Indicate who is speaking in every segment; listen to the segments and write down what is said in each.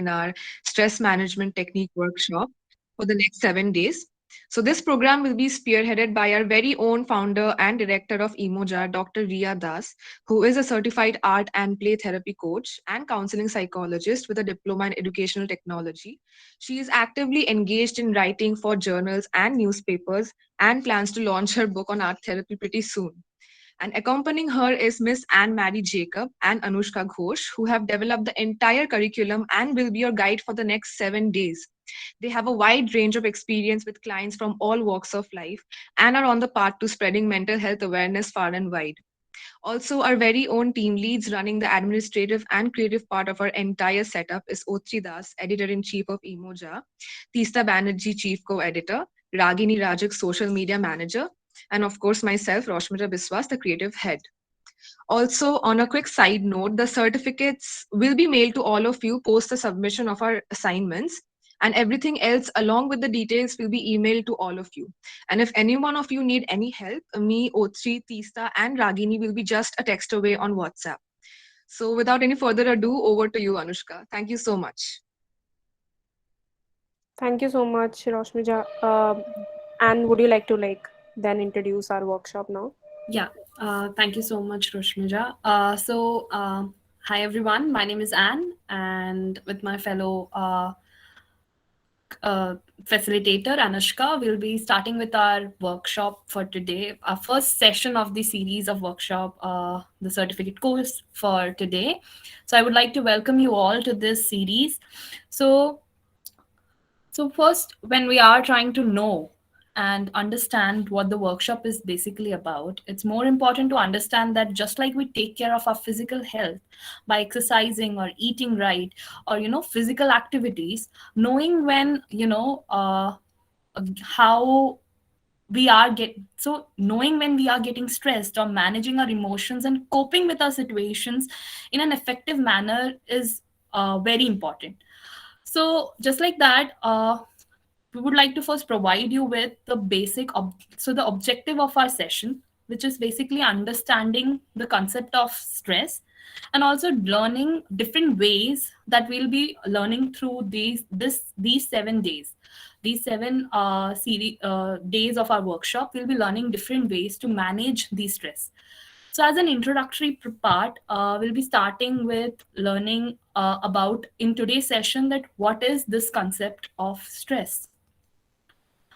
Speaker 1: in our stress management technique workshop for the next 7 days. So, this program will be spearheaded by our very own founder and director of Emoja, Dr. Ria Das, who is a certified art and play therapy coach and counseling psychologist with a diploma in educational technology. She is actively engaged in writing for journals and newspapers and plans to launch her book on art therapy pretty soon. And accompanying her is Miss Anne Marie Jacob and Anushka Ghosh, who have developed the entire curriculum and will be your guide for the next 7 days. They have a wide range of experience with clients from all walks of life and are on the path to spreading mental health awareness far and wide. Also, our very own team leads running the administrative and creative part of our entire setup is Otri Das, editor-in-chief of Emoja, Tista Banerjee, chief co-editor, Ragini Rajak, social media manager, and of course myself, Roshmita Biswas, the creative head. Also, on a quick side note, the certificates will be mailed to all of you post the submission of our assignments, and everything else along with the details will be emailed to all of you. And if any one of you need any help, me, Otri, Tista, and Ragini will be just a text away on WhatsApp. So, without any further ado, over to you, Anushka. Thank you so much.
Speaker 2: Thank you so much, Roshmija. And would you like to then introduce our workshop now?
Speaker 3: Yeah, thank you so much, Roshmija. Hi everyone. My name is Anne, and with my fellow facilitator Anushka, we'll be starting with our workshop for today. Our first session of the series of workshop, the certificate course for today. So I would like to welcome you all to this series. So first, when we are trying to know and understand what the workshop is basically about, it's more important to understand that just like we take care of our physical health by exercising or eating right, or physical activities, knowing when how we are get so knowing when we are getting stressed or managing our emotions and coping with our situations in an effective manner is very important. So just like that, we would like to first provide you with the so the objective of our session, which is basically understanding the concept of stress and also learning different ways that we'll be learning through these 7 days. These days of our workshop, we'll be learning different ways to manage the stress. So, as an introductory part, we'll be starting with learning about in today's session that what is this concept of stress.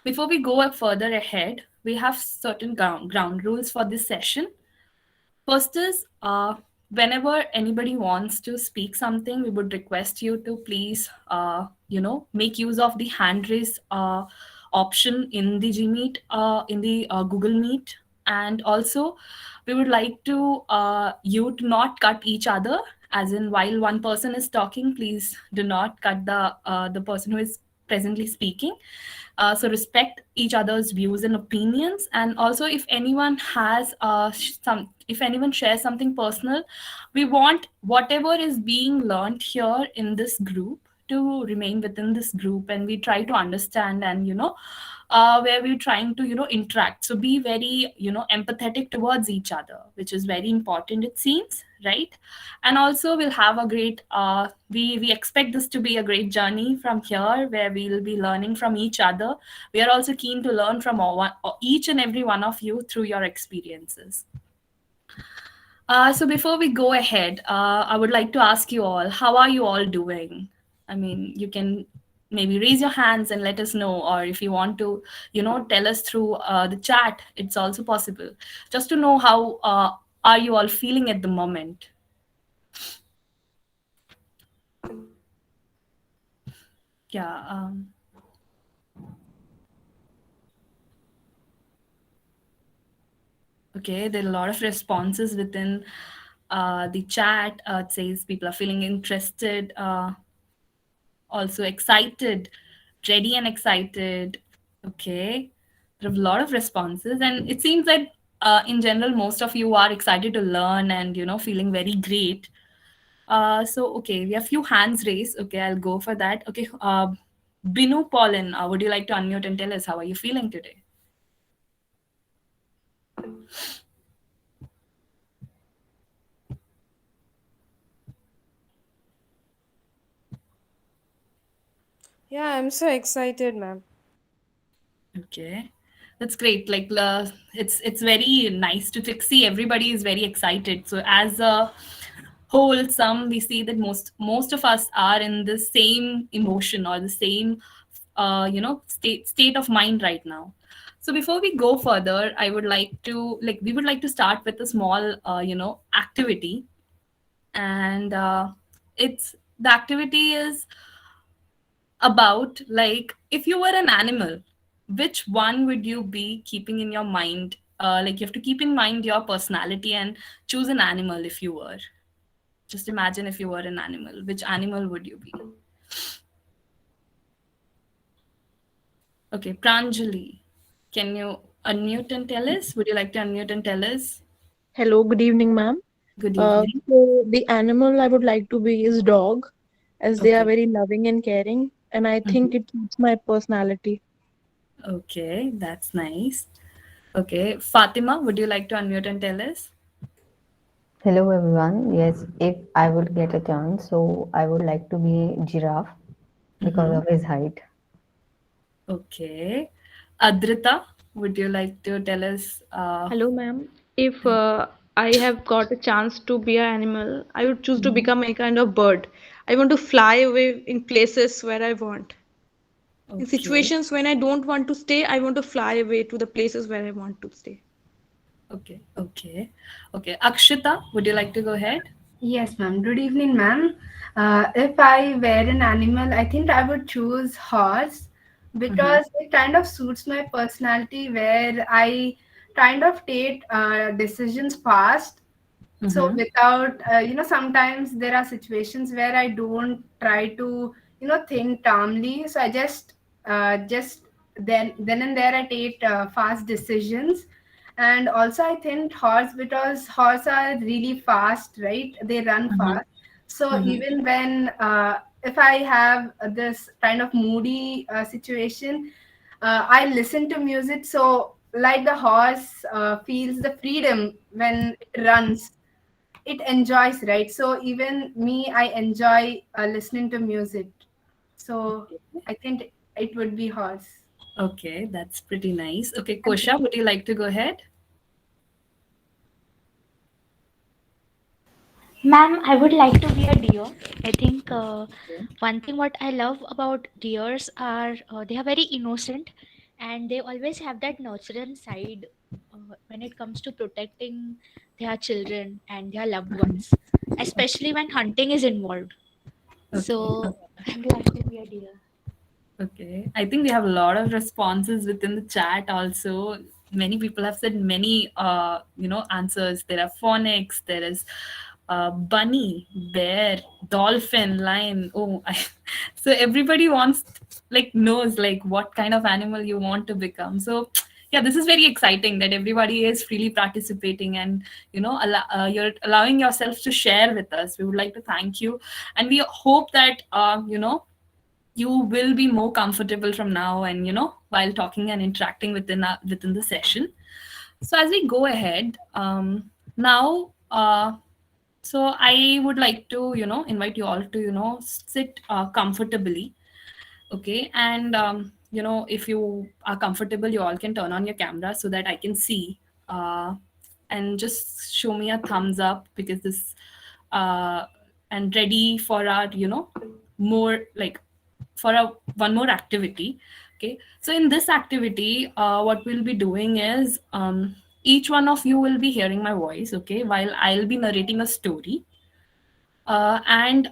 Speaker 3: Before we go further ahead, we have certain ground rules for this session. First is whenever anybody wants to speak something, we would request you to please, make use of the hand raise option in the Gmeet, in the Google Meet, and also we would like to you to not cut each other. As in, while one person is talking, please do not cut the person who is presently speaking. So respect each other's views and opinions, and also if anyone has if anyone shares something personal, we want whatever is being learned here in this group to remain within this group, and we try to understand and where we're trying to interact. So be very empathetic towards each other, which is very important, it seems, right? And also we'll have a great we expect this to be a great journey from here, where we'll be learning from each other. We are also keen to learn from each and every one of you through your experiences. So before we go ahead, I would like to ask you all, how are you all doing? I mean, you can maybe raise your hands and let us know, or if you want to tell us through the chat, it's also possible, just to know how are you all feeling at the moment. Yeah. Okay, there are a lot of responses within the chat. It says people are feeling interested, also excited, ready and excited. Okay, there are a lot of responses, and it seems that in general, most of you are excited to learn and feeling very great. So okay, we have few hands raised. Okay, I'll go for that. Okay, Binu Paulin, would you like to unmute and tell us how are you feeling today?
Speaker 2: Yeah, I'm so excited, ma'am.
Speaker 3: Okay, that's great. Like it's very nice to see everybody is very excited. So as a whole, some we see that most of us are in the same emotion or the same state of mind right now. So before we go further, I would like to like we would like to start with a small activity, and it's the activity is about like if you were an animal, which one would you be keeping in your mind? Like you have to keep in mind your personality and choose an animal if you were. Just imagine if you were an animal, which animal would you be? Okay, Pranjali, can you unmute and tell us? Would you like to unmute and tell us?
Speaker 4: Hello, good evening, ma'am.
Speaker 3: Good evening.
Speaker 4: So the animal I would like to be is dog, as they are
Speaker 3: Okay.
Speaker 4: very loving and caring, and I
Speaker 3: Mhm.
Speaker 4: think it suits my personality.
Speaker 3: Okay, that's nice. Okay, Fatima, would you like to unmute and tell us?
Speaker 5: Hello everyone. Yes, if I would get a chance, so I would like to be giraffe because
Speaker 3: Mm-hmm.
Speaker 5: of his height.
Speaker 3: Okay. Adrita, would you like to tell us?
Speaker 6: Hello, ma'am. If I have got a chance to be an animal, I would choose to
Speaker 3: Mhm.
Speaker 6: become a kind of bird. I want to fly away in places where I want. In
Speaker 3: Okay.
Speaker 6: situations when I don't want to stay, I want to fly away to the places where I want to stay.
Speaker 3: Okay. Okay. Okay. Akshita, would you like to go ahead?
Speaker 7: Yes, ma'am. Good evening, ma'am. If I were an animal, I think I would choose horse
Speaker 3: Mm-hmm.
Speaker 7: because it kind of suits my personality where I kind of take decisions fast. So
Speaker 3: Mm-hmm.
Speaker 7: without, sometimes there are situations where I don't try to, think calmly. So I just then and there I take fast decisions. And also I think horse, because horse are really fast, right? They run
Speaker 3: Mm-hmm.
Speaker 7: fast. So
Speaker 3: Mm-hmm.
Speaker 7: even when if I have this kind of moody situation, I listen to music. So like the horse feels the freedom when it runs, it enjoys, right? So even me, I enjoy listening to music. So I think it would be horse.
Speaker 3: Okay, that's pretty nice. Okay, Kosha, would you like to go ahead?
Speaker 8: Ma'am, I would like to be a deer. I think one thing what I love about deers are they are very innocent and they always have that nurturing side when it comes to protecting their children and their loved ones, especially when hunting is involved.
Speaker 3: Okay.
Speaker 8: So I would like to be a deer.
Speaker 3: Okay. I think we have a lot of responses within the chat also. Many people have said many answers. There are phonics, there is bunny, bear, dolphin, lion. Oh, so everybody wants like knows like what kind of animal you want to become. So yeah, this is very exciting that everybody is freely participating and you're allowing yourself to share with us. We would like to thank you, and we hope that you will be more comfortable from now and while talking and interacting within the session. So as we go ahead now so I would like to invite you all to sit comfortably. Okay, and if you are comfortable, you all can turn on your camera so that I can see, uh, and just show me a thumbs up because this uh, and ready for our more like for a one more activity. Okay, so in this activity what we'll be doing is each one of you will be hearing my voice, okay, while I'll be narrating a story, and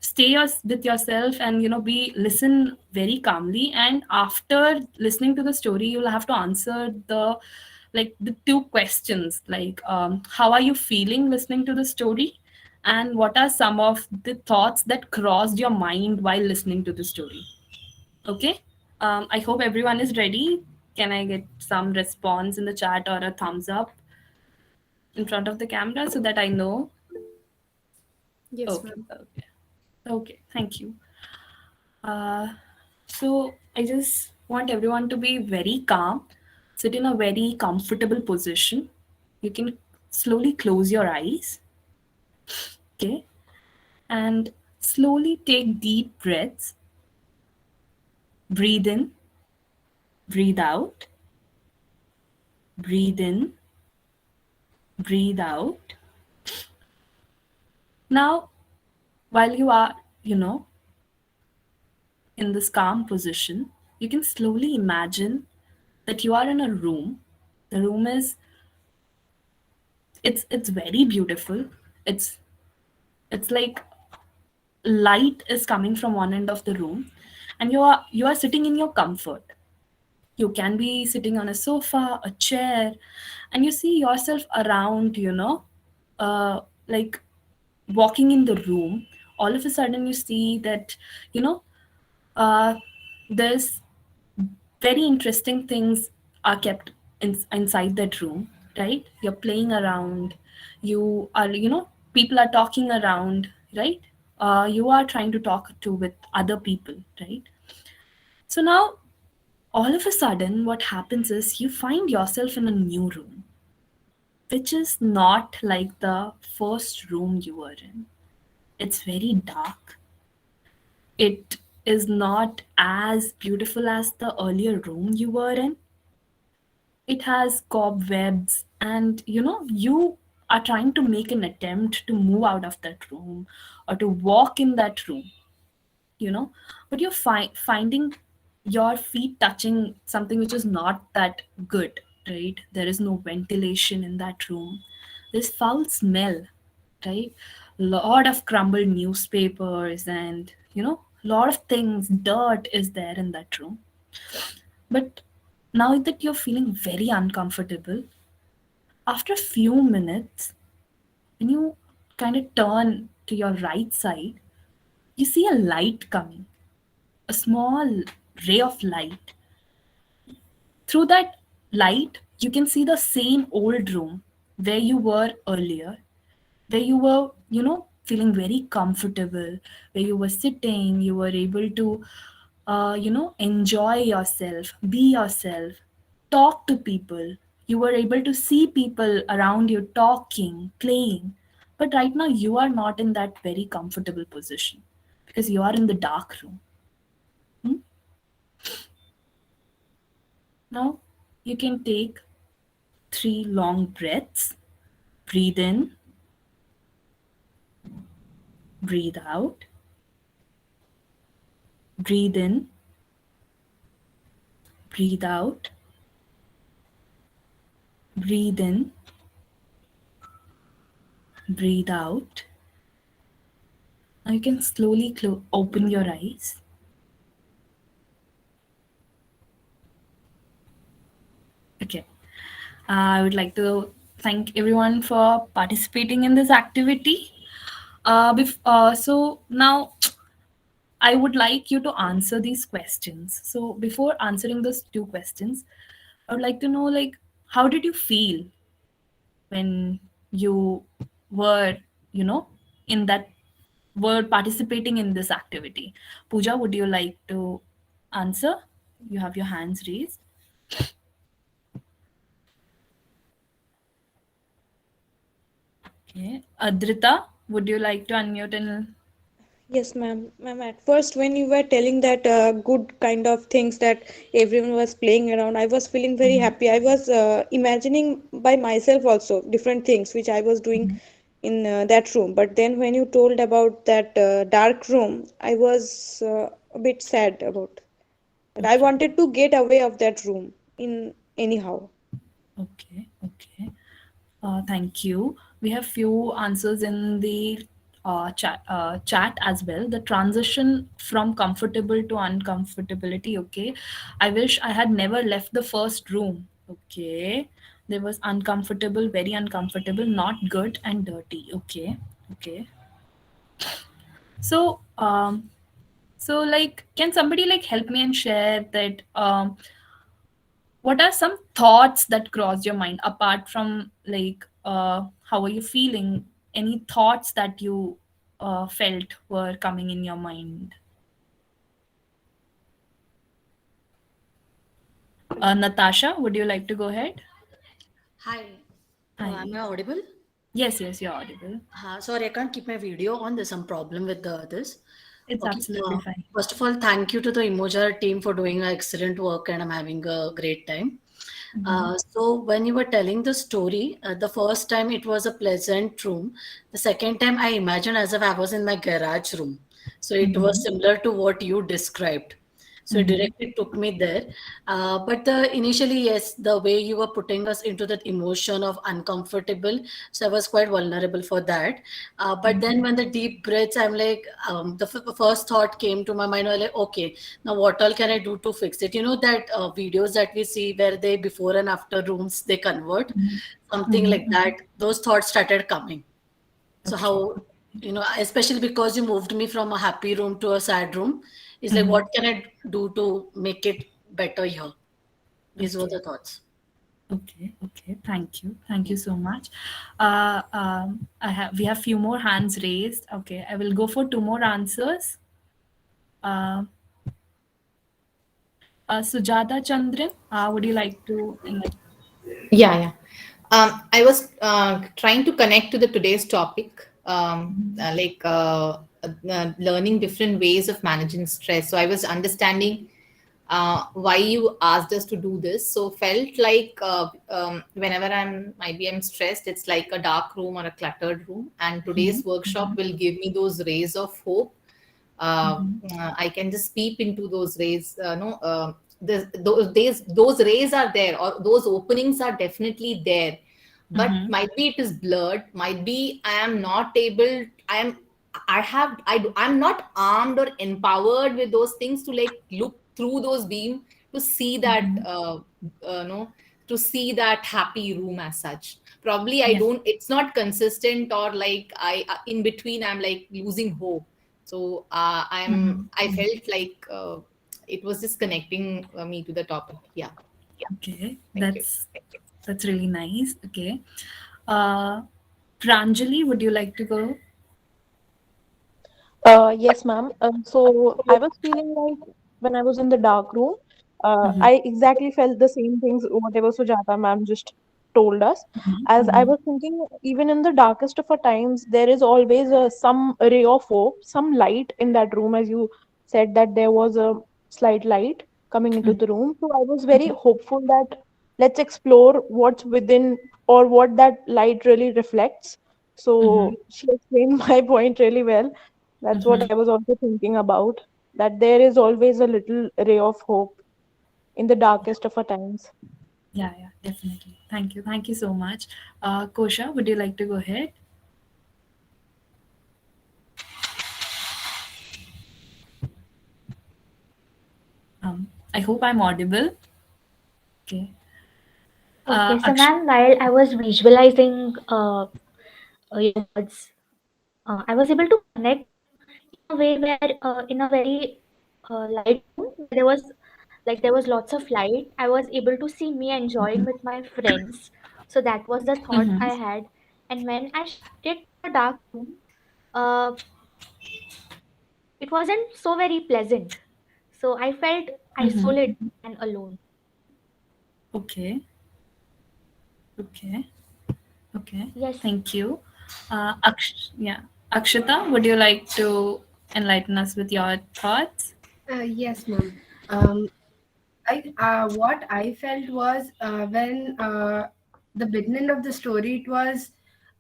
Speaker 3: stay with yourself and be listen very calmly, and after listening to the story you'll have to answer the two questions like how are you feeling listening to the story, and what are some of the thoughts that crossed your mind while listening to the story. Okay, I hope everyone is ready. Can I get some response in the chat or a thumbs up in front of the camera so that I know?
Speaker 2: Yes,
Speaker 3: Okay,
Speaker 2: ma'am.
Speaker 3: okay. Okay, thank you. Uh, so I just want everyone to be very calm, sit in a very comfortable position. You can slowly close your eyes, okay, and slowly take deep breaths. Breathe in, breathe out, breathe in, breathe out. Now, while you are, in this calm position, you can slowly imagine that you are in a room. The room is, it's very beautiful. It's like light is coming from one end of the room, and you are sitting in your comfort. You can be sitting on a sofa, a chair, and you see yourself around, like walking in the room. All of a sudden, you see that, you know, uh, there's very interesting things are kept inside that room, right? You're playing around, you are, people are talking around, right? You are trying to talk to with other people, right? So now, all of a sudden, what happens is you find yourself in a new room, which is not like the first room you were in. It's very dark. It is not as beautiful as the earlier room you were in. It has cobwebs, and you are trying to make an attempt to move out of that room or to walk in that room, but you're finding your feet touching something which is not that good, right? There is no ventilation in that room. There's foul smell, right? Lot of crumbled newspapers, and lot of things, dirt is there in that room. But now that you're feeling very uncomfortable, after a few minutes, when you kind of turn to your right side, you see a light coming, a small ray of light. Through that light, you can see the same old room where you were earlier, where you were, feeling very comfortable, where you were sitting, you were able to, enjoy yourself, be yourself, talk to people. You were able to see people around you talking, playing. But right now, you are not in that very comfortable position because you are in the dark room. Hmm? Now, you can take 3 long breaths. Breathe in, breathe out, breathe in, breathe out, breathe in, breathe out. Now you can slowly open your eyes. Okay. I would like to thank everyone for participating in this activity. So now I would like you to answer these questions. So before answering those 2 questions, I would like to know, like, how did you feel when you were, in that were participating in this activity? Pooja, would you like to answer? You have your hands raised. Okay. Adrita, would you like to unmute and
Speaker 4: Yes, ma'am. Ma'am, at first, when you were telling that good kind of things that everyone was playing around, I was feeling very happy. I was imagining by myself also different things which I was doing in that room. But then, when you told about that dark room, I was a bit sad about. But I
Speaker 3: okay,
Speaker 4: wanted to get away of that room in anyhow.
Speaker 3: okay. Thank you. We have few answers in the chat as well. The transition from comfortable to uncomfortability. Okay, I wish I had never left the first room. Okay, there was uncomfortable, very uncomfortable, not good and dirty. Okay. So like, can somebody like help me and share that? What are some thoughts that crossed your mind apart from like how are you feeling? Any thoughts that you felt were coming in your mind? Natasha, would you like to go ahead?
Speaker 9: Hi,
Speaker 3: Hi.
Speaker 9: am I audible?
Speaker 3: Yes, you're audible.
Speaker 9: Sorry, I can't keep my video on. There's some problem with this.
Speaker 3: It's
Speaker 9: Okay.
Speaker 3: absolutely fine.
Speaker 9: First of all, thank you to the Emoja team for doing excellent work, and I'm having a great time.
Speaker 3: Mm-hmm.
Speaker 9: So when you were telling the story, the first time it was a pleasant room. The second time I imagined as if I was in my garage room. So it
Speaker 3: Mm-hmm.
Speaker 9: was similar to what you described. So it
Speaker 3: Mm-hmm.
Speaker 9: directly took me there. But initially, yes, the way you were putting us into that emotion of uncomfortable, so I was quite vulnerable for that. But then when the deep breaths, I'm like, the first thought came to my mind, was like, okay, now what all can I do to fix it? You know that videos that we see where they before and after rooms they convert, something like
Speaker 3: Mm-hmm.
Speaker 9: that. Those thoughts started coming. So
Speaker 3: Okay.
Speaker 9: how, especially because you moved me from a happy room to a sad room, it's like,
Speaker 3: Mm-hmm.
Speaker 9: what can I do to make it better here? These were
Speaker 3: Okay.
Speaker 9: the thoughts.
Speaker 3: Okay. Okay. Thank you. Thank you so much. We have few more hands raised. Okay. I will go for two more answers. Uh, Sujata Chandran, would you like to enlighten?
Speaker 10: Yeah, yeah. I was trying to connect to the today's topic, learning different ways of managing stress. So I was understanding why you asked us to do this. So felt like whenever I'm stressed, it's like a dark room or a cluttered room, and
Speaker 3: Mm-hmm.
Speaker 10: today's workshop
Speaker 3: Mm-hmm.
Speaker 10: will give me those rays of hope.
Speaker 3: Mm-hmm.
Speaker 10: I can just peep into those rays. No, those rays are there, or those openings are definitely there. But
Speaker 3: Mm-hmm.
Speaker 10: might be it is blurred. Might be I am not able. I am. I have. I'm not armed or empowered with those things to like look through those beams to see that.
Speaker 3: Mm-hmm.
Speaker 10: No, to see that happy room as such. Probably I
Speaker 3: Yes.
Speaker 10: don't. It's not consistent, or like I in between. I'm like losing hope. So
Speaker 3: Mm-hmm.
Speaker 10: I felt like it was just connecting me to the topic. Yeah,
Speaker 3: Okay.
Speaker 10: thank you.
Speaker 3: That's really nice. Okay. Uh, Pranjali, would you like to go?
Speaker 2: Yes, ma'am. So I was feeling like when I was in the dark room,
Speaker 3: Mm-hmm.
Speaker 2: I exactly felt the same things whatever Sujata ma'am just told us. As I
Speaker 3: Mm-hmm.
Speaker 2: was thinking, even in the darkest of our times, there is always some ray of hope, some light in that room. As you said, that there was a slight light coming into the room. So I was very hopeful that let's explore what's within or what that light really reflects.
Speaker 3: Mm-hmm.
Speaker 2: So she explained my point really well. That's what
Speaker 3: Mm-hmm.
Speaker 2: I was also thinking about, that there is always a little ray of hope in the darkest of our times.
Speaker 3: Yeah, yeah, definitely. Thank you. Thank you so much. Kosha, would you like to go ahead? I hope I'm audible. Okay.
Speaker 8: Okay, so
Speaker 3: Akshay.
Speaker 8: ma'am, while I was visualizing your words, I was able to connect in a way where, in a very light room, where there was lots of light. I was able to see me enjoying with my friends. So that was the thought
Speaker 3: Mm-hmm.
Speaker 8: I had. And when I shifted to a dark room, uh, it wasn't so very pleasant. So I felt isolated
Speaker 3: Mm-hmm.
Speaker 8: and alone.
Speaker 3: Okay. Okay. Okay.
Speaker 8: Yes.
Speaker 3: Thank you. Yeah. Akshita, would you like to enlighten us with your thoughts?
Speaker 7: Yes, ma'am. What I felt was when the beginning of the story,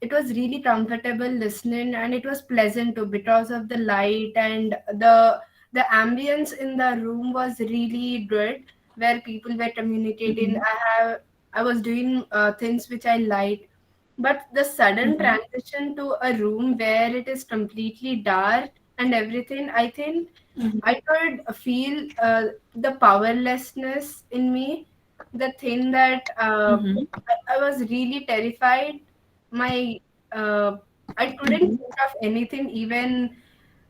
Speaker 7: it was really comfortable listening, and it was pleasant too because of the light and the ambience in the room was really good, where people were communicating.
Speaker 3: Mm-hmm.
Speaker 7: I was doing things which I liked, but the sudden
Speaker 3: Mm-hmm.
Speaker 7: transition to a room where it is completely dark and everything, I think I could feel the powerlessness in me, the thing that
Speaker 3: Mm-hmm.
Speaker 7: I was really terrified. My I couldn't
Speaker 3: Mm-hmm.
Speaker 7: think of anything. Even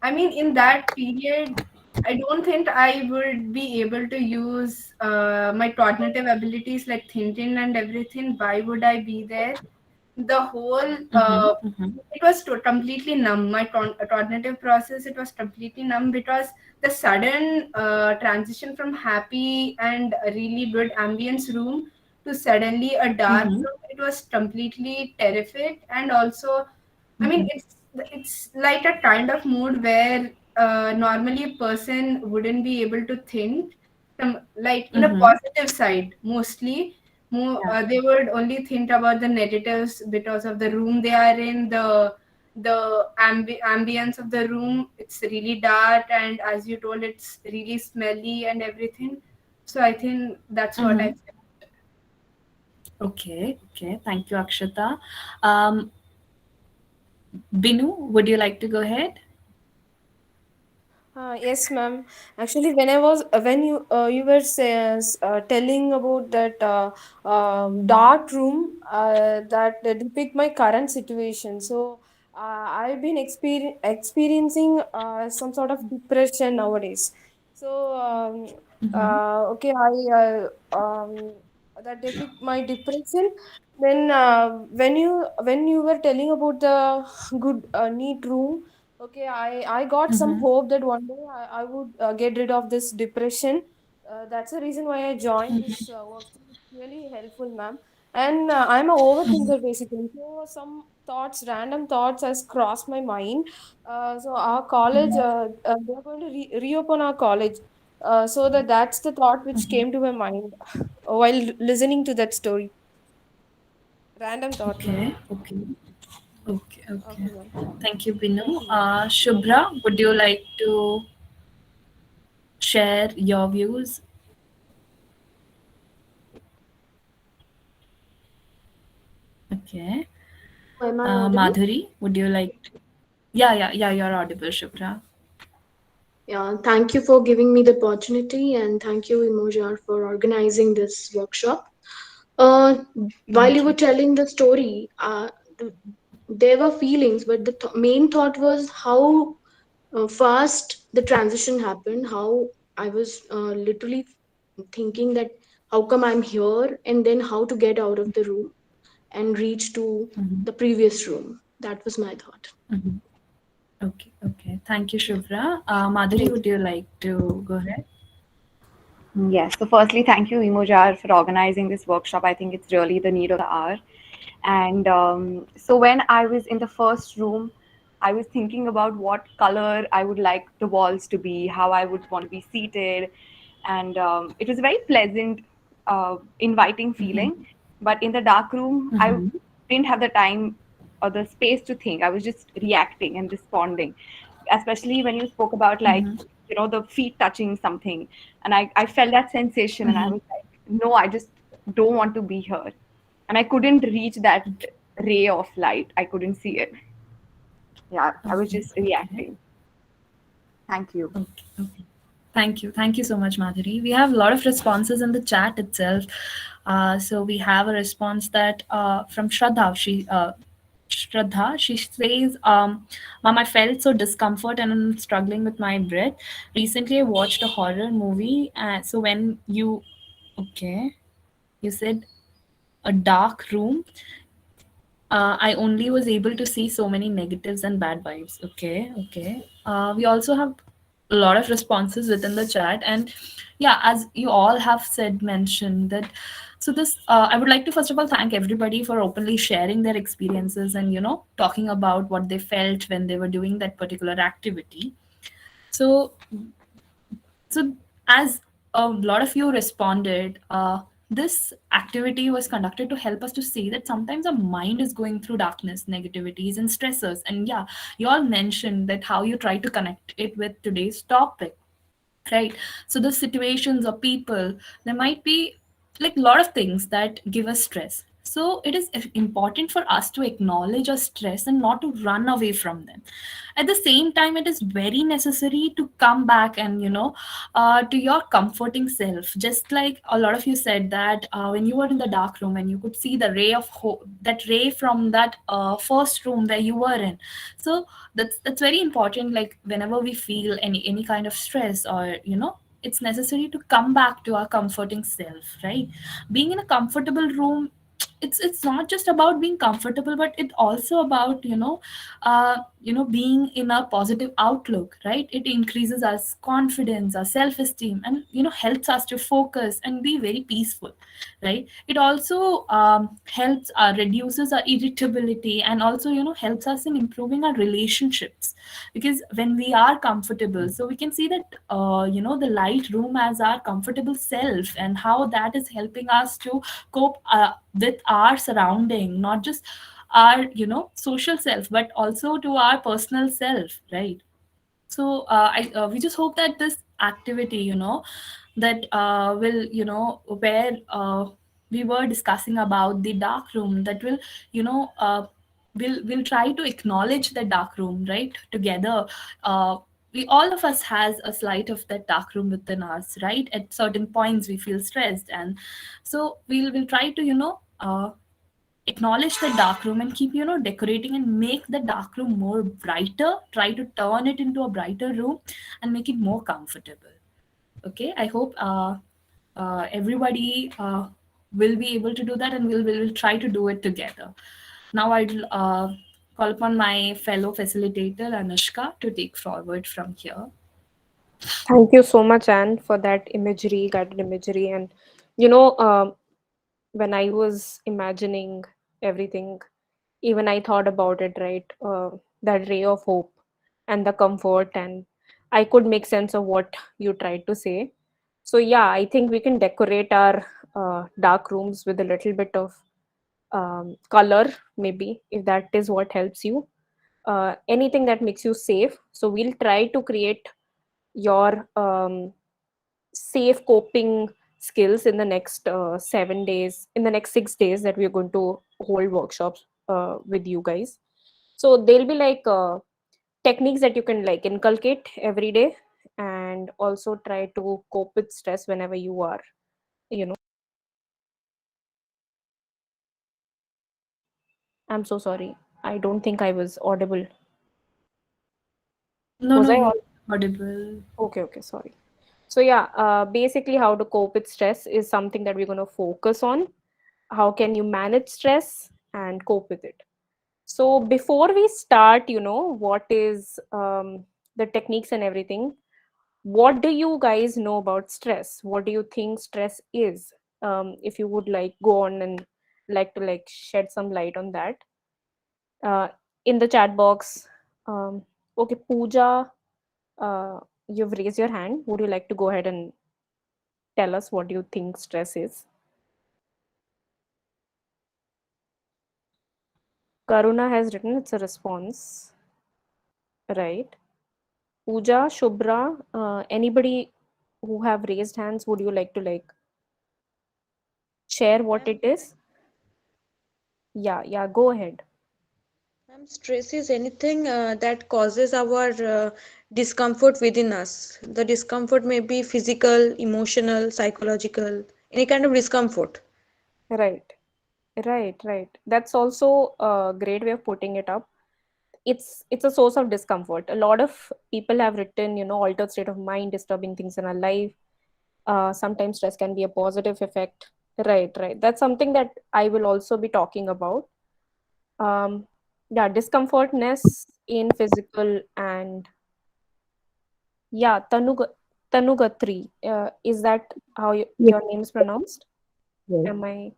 Speaker 7: I mean, in that period, I don't think I would be able to use my cognitive abilities like thinking and everything. Why would I be there? The whole
Speaker 3: Mm-hmm. Mm-hmm.
Speaker 7: it was completely numb. My cognitive process, it was completely numb because the sudden transition from happy and a really good ambience room to suddenly a dark
Speaker 3: Mm-hmm.
Speaker 7: room, it was completely terrific. And also, I mean, it's like a kind of mood where normally a person wouldn't be able to think from, like, in a
Speaker 3: Mm-hmm.
Speaker 7: positive side mostly. They would only think about the negatives because of the room they are in, the ambience of the room. It's really dark, and as you told, it's really smelly and everything. So I think that's what I
Speaker 3: Mm-hmm.
Speaker 7: felt.
Speaker 3: Okay, okay. Thank you, Akshata. Um, Binu, would you like to go ahead?
Speaker 11: Yes, ma'am. Actually, when I was when you were telling about that dark room that depict my current situation. So I've been experiencing some sort of depression nowadays. So
Speaker 3: Mm-hmm.
Speaker 11: okay, that depict my depression. Then when you were telling about the good neat room. Okay, I got some
Speaker 3: Mm-hmm.
Speaker 11: hope that one day I would get rid of this depression. That's the reason why I joined this workshop. It's really helpful, ma'am. And I'm an overthinker basically. So some thoughts, random thoughts, has crossed my mind. So our college, they're going to reopen our college. So that's the thought which came to my mind while listening to that story. Random thought, ma'am.
Speaker 3: Okay, okay, okay, okay.
Speaker 11: Okay, ma'am.
Speaker 3: Thank you, Binu.
Speaker 11: Thank you, ma'am.
Speaker 3: Shubhra, would you like to share your views? Okay.
Speaker 1: Oh, am I audible?
Speaker 3: Madhuri, would you like to? Yeah, yeah, yeah, you're audible, Shubhra.
Speaker 1: Yeah, thank you for giving me the opportunity and thank you, Imojar, for organizing this workshop. Uh, while you
Speaker 3: Thank
Speaker 1: were
Speaker 3: you.
Speaker 1: telling the story, th- there were feelings, but the main thought was how fast the transition happened, how I was literally thinking that how come I'm here, and then how to get out of the room and reach to
Speaker 3: Mm-hmm.
Speaker 1: the previous room. That was my thought.
Speaker 3: Mm-hmm. Okay, okay. Thank you, Shubhra. Madhuri,
Speaker 1: Thank
Speaker 3: would you like to go ahead?
Speaker 12: Yes. So firstly, thank you, Imojar, for organizing this workshop. I think it's really the need of the hour. And so when I was in the first room, I was thinking about what color I would like the walls to be, how I would want to be seated. And it was a very pleasant, inviting feeling.
Speaker 3: Mm-hmm.
Speaker 12: But in the dark room, I
Speaker 3: Mm-hmm.
Speaker 12: didn't have the time or the space to think. I was just reacting and responding, especially when you spoke about, like,
Speaker 3: Mm-hmm.
Speaker 12: the feet touching something. And I felt that sensation and I
Speaker 3: Mm-hmm.
Speaker 12: was like, no, I just don't want to be here. And I couldn't reach that
Speaker 3: Okay,
Speaker 12: ray of light. I couldn't see it. Yeah, I was
Speaker 3: okay,
Speaker 12: just
Speaker 3: okay,
Speaker 12: reacting. Thank you.
Speaker 3: okay, okay. Thank you. Thank you so much, Madhuri. We have a lot of responses in the chat itself. So we have a response that from Shraddha. She says, Mom, I felt so discomfort and I'm struggling with my breath. Recently, I watched a horror movie. So when you, okay, you said a dark room, I only was able to see so many negatives and bad vibes. Okay, okay. We also have a lot of responses within the chat, and yeah, as you all have said, mentioned that. So this, I would like to first of all thank everybody for openly sharing their experiences and talking about what they felt when they were doing that particular activity. So so, as a lot of you responded, this activity was conducted to help us to see that sometimes our mind is going through darkness, negativities, and stressors. And yeah, you all mentioned that how you try to connect it with today's topic, right? So the situations or people, there might be like a lot of things that give us stress. So it is important for us to acknowledge our stress and not to run away from them. At the same time, it is very necessary to come back and to your comforting self. Just like a lot of you said that when you were in the dark room and you could see the ray of hope, that ray from that first room where you were in. So that's very important. Like whenever we feel any kind of stress, or it's necessary to come back to our comforting self, right? Being in a comfortable room it's not just about being comfortable, but it also about being in a positive outlook, right? It increases our confidence, our self esteem, and helps us to focus and be very peaceful, right? It also helps reduces our irritability, and also helps us in improving our relationships, because when we are comfortable, so we can see that the light room as our comfortable self, and how that is helping us to cope with our surrounding, not just our social self, but also to our personal self, right? So we just hope that this activity, that will where we were discussing about the dark room, that will you know uh, we'll try to acknowledge the dark room, right, together. We, all of us has a slight of that dark room within us, right? At certain points we feel stressed, and so we'll try to acknowledge the dark room, and keep decorating and make the dark room more brighter, try to turn it into a brighter room and make it more comfortable. Okay, I hope everybody will be able to do that, and we'll try to do it together. Now I'll call upon my fellow facilitator Anushka to take forward from here.
Speaker 11: Thank you so much, Anne, for that imagery, guided imagery. And you know, when I was imagining everything, even I thought about it, right? That ray of hope and the comfort, and I could make sense of what you tried to say. So yeah, I think we can decorate our dark rooms with a little bit of color, maybe, if that is what helps you. Anything that makes you safe. So we'll try to create your safe coping skills in the next 7 days, in the next 6 days that we're going to hold workshops with you guys. So they'll be like techniques that you can like inculcate every day, and also try to cope with stress whenever you are, you know. I'm so sorry. I don't think I was audible.
Speaker 3: No,
Speaker 11: Was
Speaker 3: no,
Speaker 11: I
Speaker 3: you
Speaker 11: audible?
Speaker 3: are audible.
Speaker 11: Okay, okay, sorry. So yeah, basically how to cope with stress is something that we're going to focus on. How can you manage stress and cope with it? So before we start, what is the techniques and everything, what do you guys know about stress? What do you think stress is? If you would like go on and like to like shed some light on that uh, in the chat box. Okay, Pooja, uh, you've raised your hand. Would you like to go ahead and tell us what you think stress is? Karuna has written it's a response, right? Pooja, Shubhra, anybody who have raised hands, would you like to like share what it is? Yeah, yeah, go ahead.
Speaker 4: Stress is anything that causes our discomfort within us. The discomfort may be physical, emotional, psychological, any kind of discomfort.
Speaker 11: Right, right. That's also a great way of putting it up. It's a source of discomfort. A lot of people have written, altered state of mind, disturbing things in our life. Sometimes stress can be a positive effect. Right. That's something that I will also be talking about. Um, yeah, discomfortness in physical and yeah, Tanugatri. Is that how
Speaker 12: Yes,
Speaker 11: your name is pronounced?
Speaker 12: yes.
Speaker 11: Am I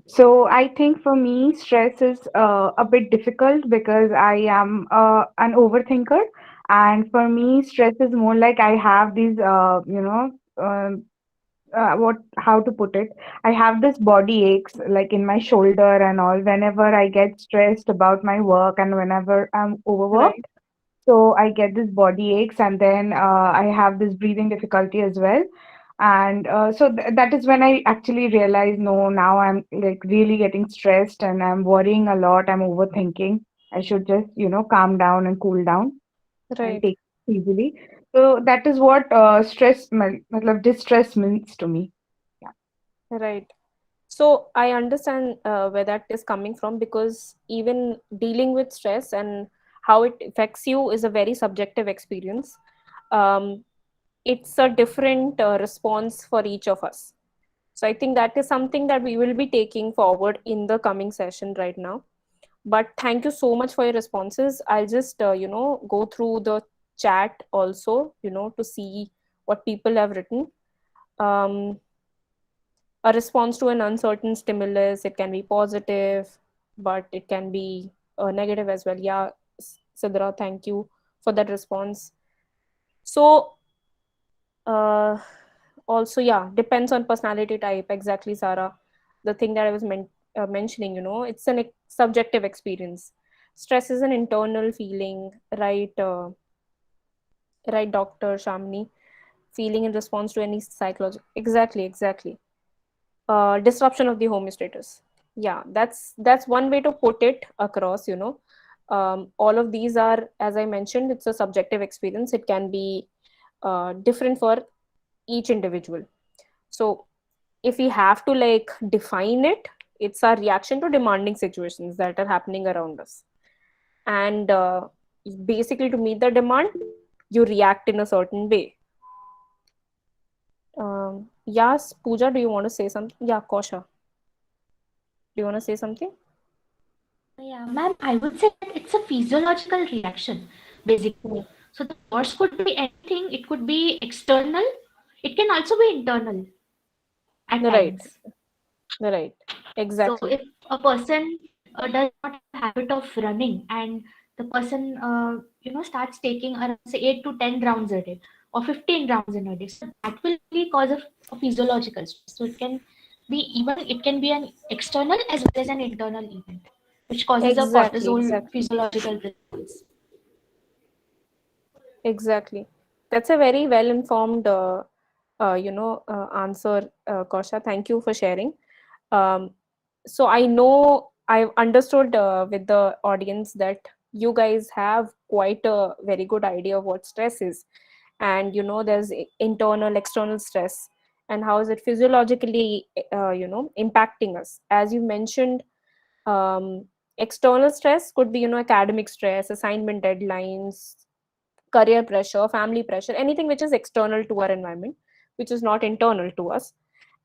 Speaker 12: So I think for me, stress is a bit difficult because I am an overthinker, and for me, stress is more like I have these, what how to put it, I have this body aches like in my shoulder and all whenever I get stressed about my work and whenever I'm
Speaker 11: right?
Speaker 12: overworked. So I get this body aches, and then I have this breathing difficulty as well. And that is when I actually realize, no, now I'm like really getting stressed and I'm worrying a lot, I'm overthinking. I should just calm down and cool down and
Speaker 11: Right,
Speaker 12: take it easily. So that is what matlab distress means to me. Yeah.
Speaker 11: right. So I understand where that is coming from, because even dealing with stress and how it affects you is a very subjective experience. Um, it's a different response for each of us.
Speaker 2: So I think that is something that we will be taking forward in the coming session right now. But thank you so much for your responses. I'll just go through the chat also, to see what people have written. um, a response to an uncertain stimulus, it can be positive, but it can be negative as well. Yeah, Sidra, thank you for that response. So also, yeah, depends on personality type. Exactly, Sarah. The thing that I was mentioning, it's an subjective experience. Stress is an internal feeling, right? Right, Dr. Shamni? Feeling in response to any psychology. Exactly, exactly. Disruption of the homeostasis. Yeah, that's one way to put it across. All of these are, as I mentioned, it's a subjective experience. It can be different for each individual. So if we have to like define it, it's our reaction to demanding situations that are happening around us. And basically, to meet the demand, you react in a certain way. Yes, Pooja, do you want to say something? Yeah, Kosha, do you want to say something?
Speaker 8: Yeah, ma'am, I would say that it's a physiological reaction, basically. So the cause could be anything, it could be external, it can also be internal at
Speaker 2: Right,
Speaker 8: times.
Speaker 2: right,
Speaker 8: So
Speaker 2: exactly.
Speaker 8: if a person does not have a habit of running, and the person starts taking around say 8 to 10 rounds a day or 15 rounds in a day, so that will really cause a physiological stress. So it can be an external as well as an internal event, which causes a
Speaker 2: Exactly,
Speaker 8: cortisol
Speaker 2: exactly,
Speaker 8: physiological response.
Speaker 2: exactly. That's a very well informed, answer, Kosha. Thank you for sharing. Um, so I know I've understood with the audience that you guys have quite a very good idea of what stress is, and there's internal, external stress, and how is it physiologically, impacting us. As you mentioned, um, external stress could be academic stress, assignment deadlines, career pressure, family pressure, anything which is external to our environment, which is not internal to us.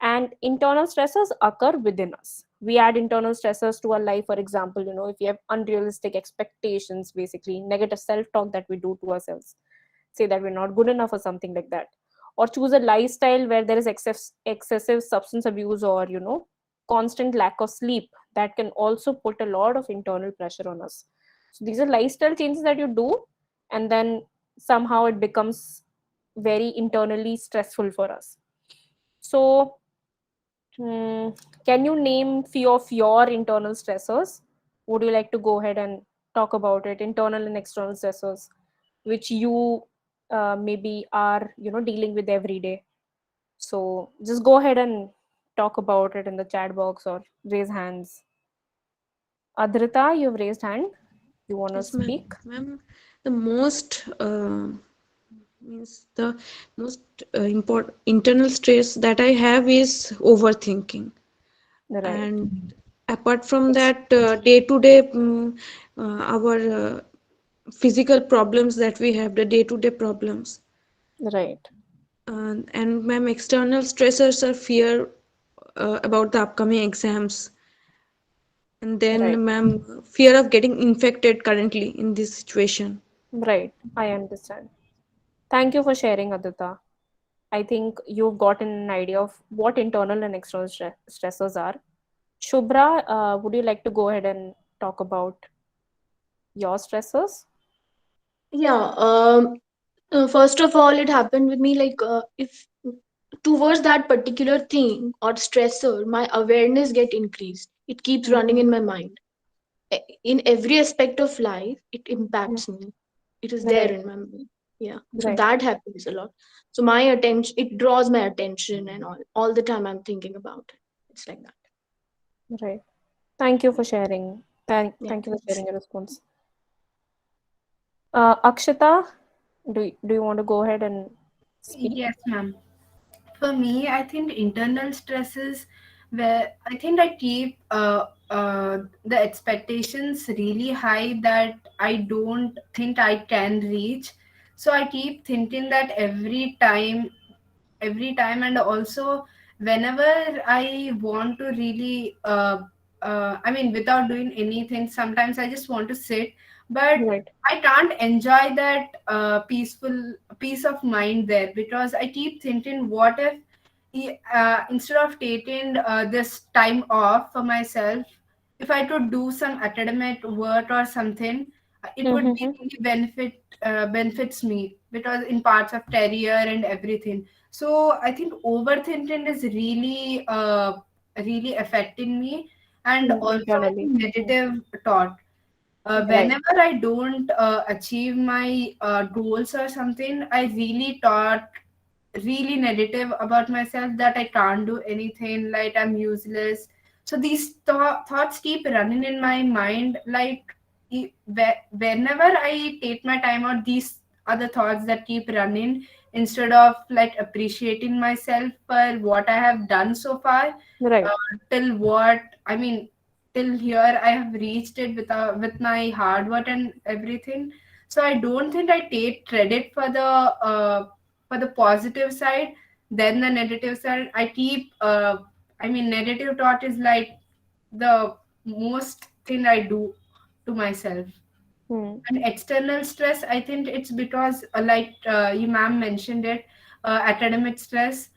Speaker 2: And internal stressors occur within us. We add internal stressors to our life. For example, if we have unrealistic expectations, basically negative self-talk that we do to ourselves, say that we're not good enough or something like that, or choose a lifestyle where there is excessive substance abuse, or constant lack of sleep, that can also put a lot of internal pressure on us. So these are lifestyle changes that you do, and then somehow it becomes very internally stressful for us. So can you name few of your internal stressors? Would you like to go ahead and talk about it, internal and external stressors, which you maybe are dealing with every day? So just go ahead and talk about it in the chat box or raise hands. Adrita, you've raised hand. You want to
Speaker 4: Yes, ma'am.
Speaker 2: speak?
Speaker 4: Ma'am, the most means the most important internal stress that I have is overthinking.
Speaker 2: Right.
Speaker 4: And apart from that, day to day, our physical problems that we have, the day to day problems.
Speaker 2: Right.
Speaker 4: And ma'am, external stressors are fear about the upcoming exams. And
Speaker 2: Right.
Speaker 4: then, ma'am, fear of getting infected currently in this situation.
Speaker 2: Right. I understand. Thank you for sharing, Adita. I think you've gotten an idea of what internal and external stressors are. Shubhra, would you like to go ahead and talk about your stressors?
Speaker 13: Yeah, first of all, it happened with me like if towards that particular thing or stressor, my awareness get increased. It keeps running in my mind. In every aspect of life, it impacts me. It is there
Speaker 2: Right.
Speaker 13: in my mind. Yeah, so
Speaker 2: Right.
Speaker 13: that happens a lot. So my attention, it draws my attention and all the time I'm thinking about it. It's like that.
Speaker 2: Right. Thank you for sharing.
Speaker 13: Yeah,
Speaker 2: Thank you for
Speaker 13: thanks.
Speaker 2: sharing your response. Akshita, do you want to go ahead and speak?
Speaker 7: Yes, ma'am. For me, I think internal stresses where I think I keep the expectations really high that I don't think I can reach. So I keep thinking that every time, and also whenever I want to really I mean, without doing anything, sometimes I just want to sit, but
Speaker 2: Right.
Speaker 7: I can't enjoy that peaceful peace of mind there, because I keep thinking, what if instead of taking this time off for myself, if I could do some academic work or something, it would be
Speaker 2: Mm-hmm.
Speaker 7: really benefits me, because in parts of career and everything. So I think overthinking is really affecting me, and also I
Speaker 2: Internally.
Speaker 7: think negative thought.
Speaker 2: Right.
Speaker 7: Whenever I don't achieve my goals or something, I really thought really negative about myself, that I can't do anything, like I'm useless. So these thoughts keep running in my mind, like whenever I take my time out, these are the thoughts that keep running, instead of like appreciating myself for what I have done so far.
Speaker 2: Right.
Speaker 7: Till what I mean, till here I have reached it with my hard work and everything. So I don't think I take credit for the positive side. Then the negative side, I keep I mean, negative thought is like the most thing I do to myself.
Speaker 2: Hmm.
Speaker 7: And external stress, I think it's because like you ma'am mentioned it, academic stress.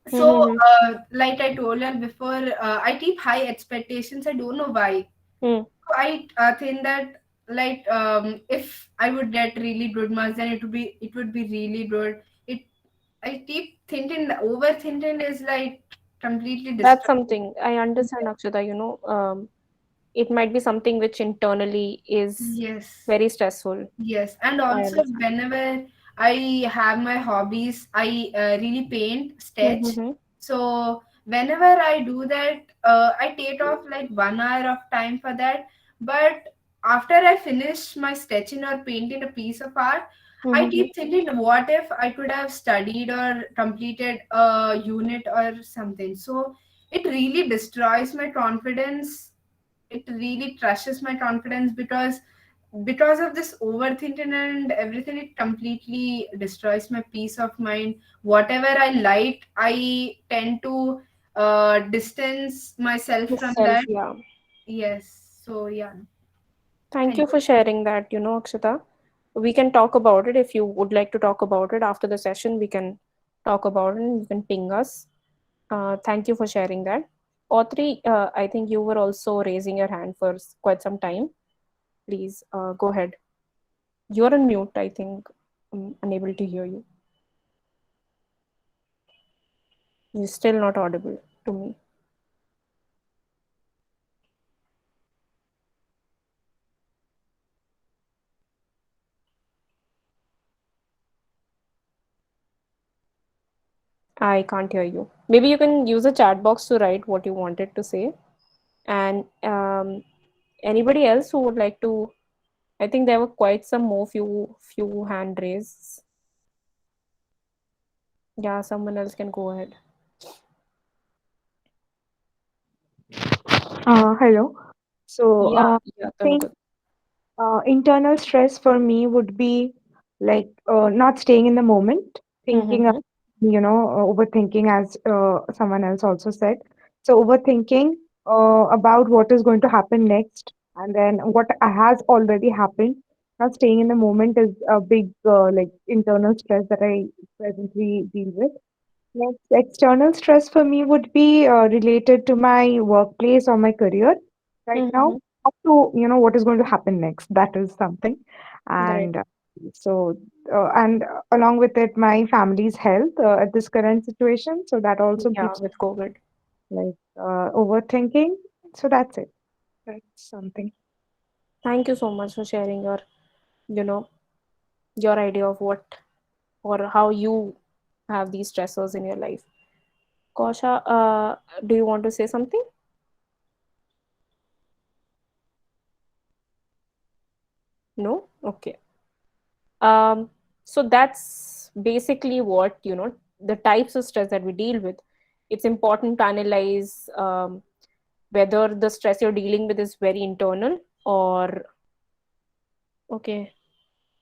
Speaker 7: So
Speaker 2: Mm-hmm.
Speaker 7: like I told you before, I keep high expectations, I don't know why.
Speaker 2: Hmm.
Speaker 7: I think that, like, if I would get really good marks, then it would be really good. I keep thinking that overthinking is like completely
Speaker 2: That's
Speaker 7: destructive.
Speaker 2: something I understand, Akshata. It might be something which internally is
Speaker 7: Yes.
Speaker 2: very stressful.
Speaker 7: Yes, and
Speaker 2: I
Speaker 7: also
Speaker 2: understand.
Speaker 7: whenever I have my hobbies, I really paint, sketch.
Speaker 2: Mm-hmm.
Speaker 7: So whenever I do that, I take off like 1 hour of time for that. But after I finish my sketching or painting a piece of art, I
Speaker 2: Mm-hmm.
Speaker 7: keep thinking, what if I could have studied or completed a unit or something? So it really destroys my confidence. It really crushes my confidence, because of this overthinking and everything, it completely destroys my peace of mind. Whatever I like, I tend to distance myself from
Speaker 2: Self,
Speaker 7: that.
Speaker 2: yeah.
Speaker 7: Yes, so yeah.
Speaker 2: Thank
Speaker 7: Thank
Speaker 2: you for sharing that, Akshata. We can talk about it if you would like to talk about it after the session. We can talk about it and you can ping us. Thank you for sharing that. Autrey, I think you were also raising your hand for quite some time. Please go ahead. You're on mute, I think. I'm unable to hear you. You're still not audible to me. I can't hear you. Maybe you can use a chat box to write what you wanted to say. And anybody else who would like to? I think there were quite some more few hand raises. Yeah, someone else can go ahead.
Speaker 14: Hello. So,
Speaker 2: Yeah,
Speaker 14: I
Speaker 2: yeah,
Speaker 14: think
Speaker 2: Tanmay.
Speaker 14: internal stress for me would be like not staying in the moment, thinking,
Speaker 2: Mm-hmm.
Speaker 14: overthinking, as someone else also said. So, overthinking about what is going to happen next, and then what has already happened. Not staying in the moment is a big like internal stress that I presently deal with. Next, external stress for me would be related to my workplace or my career right now.
Speaker 2: Mm-hmm.
Speaker 14: Up to, what is going to happen next. That is something.
Speaker 2: Right.
Speaker 14: And so, and along with it, my family's health at this current situation. So that also
Speaker 2: Yeah,
Speaker 14: keeps
Speaker 2: with COVID.
Speaker 14: like overthinking. So that's it. That's something.
Speaker 2: Thank you so much for sharing you know, your idea of what or how you have these stressors in your life. Kosha, do you want to say something? No? Okay. Um, so that's basically what, the types of stress that we deal with. It's important to analyze whether the stress you're dealing with is very internal or okay.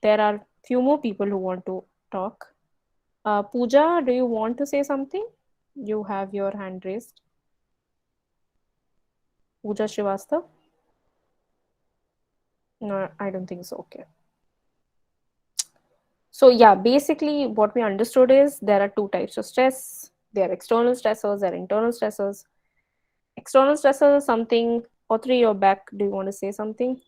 Speaker 2: There are few more people who want to talk. Pooja, do you want to say something? You have your hand raised. Pooja Srivastav? No, I don't think so. Okay. So yeah, basically what we understood is there are two types of stress. There are external stressors, there are internal stressors. External stressors is something, Audrey, you're back. Do you want to say something?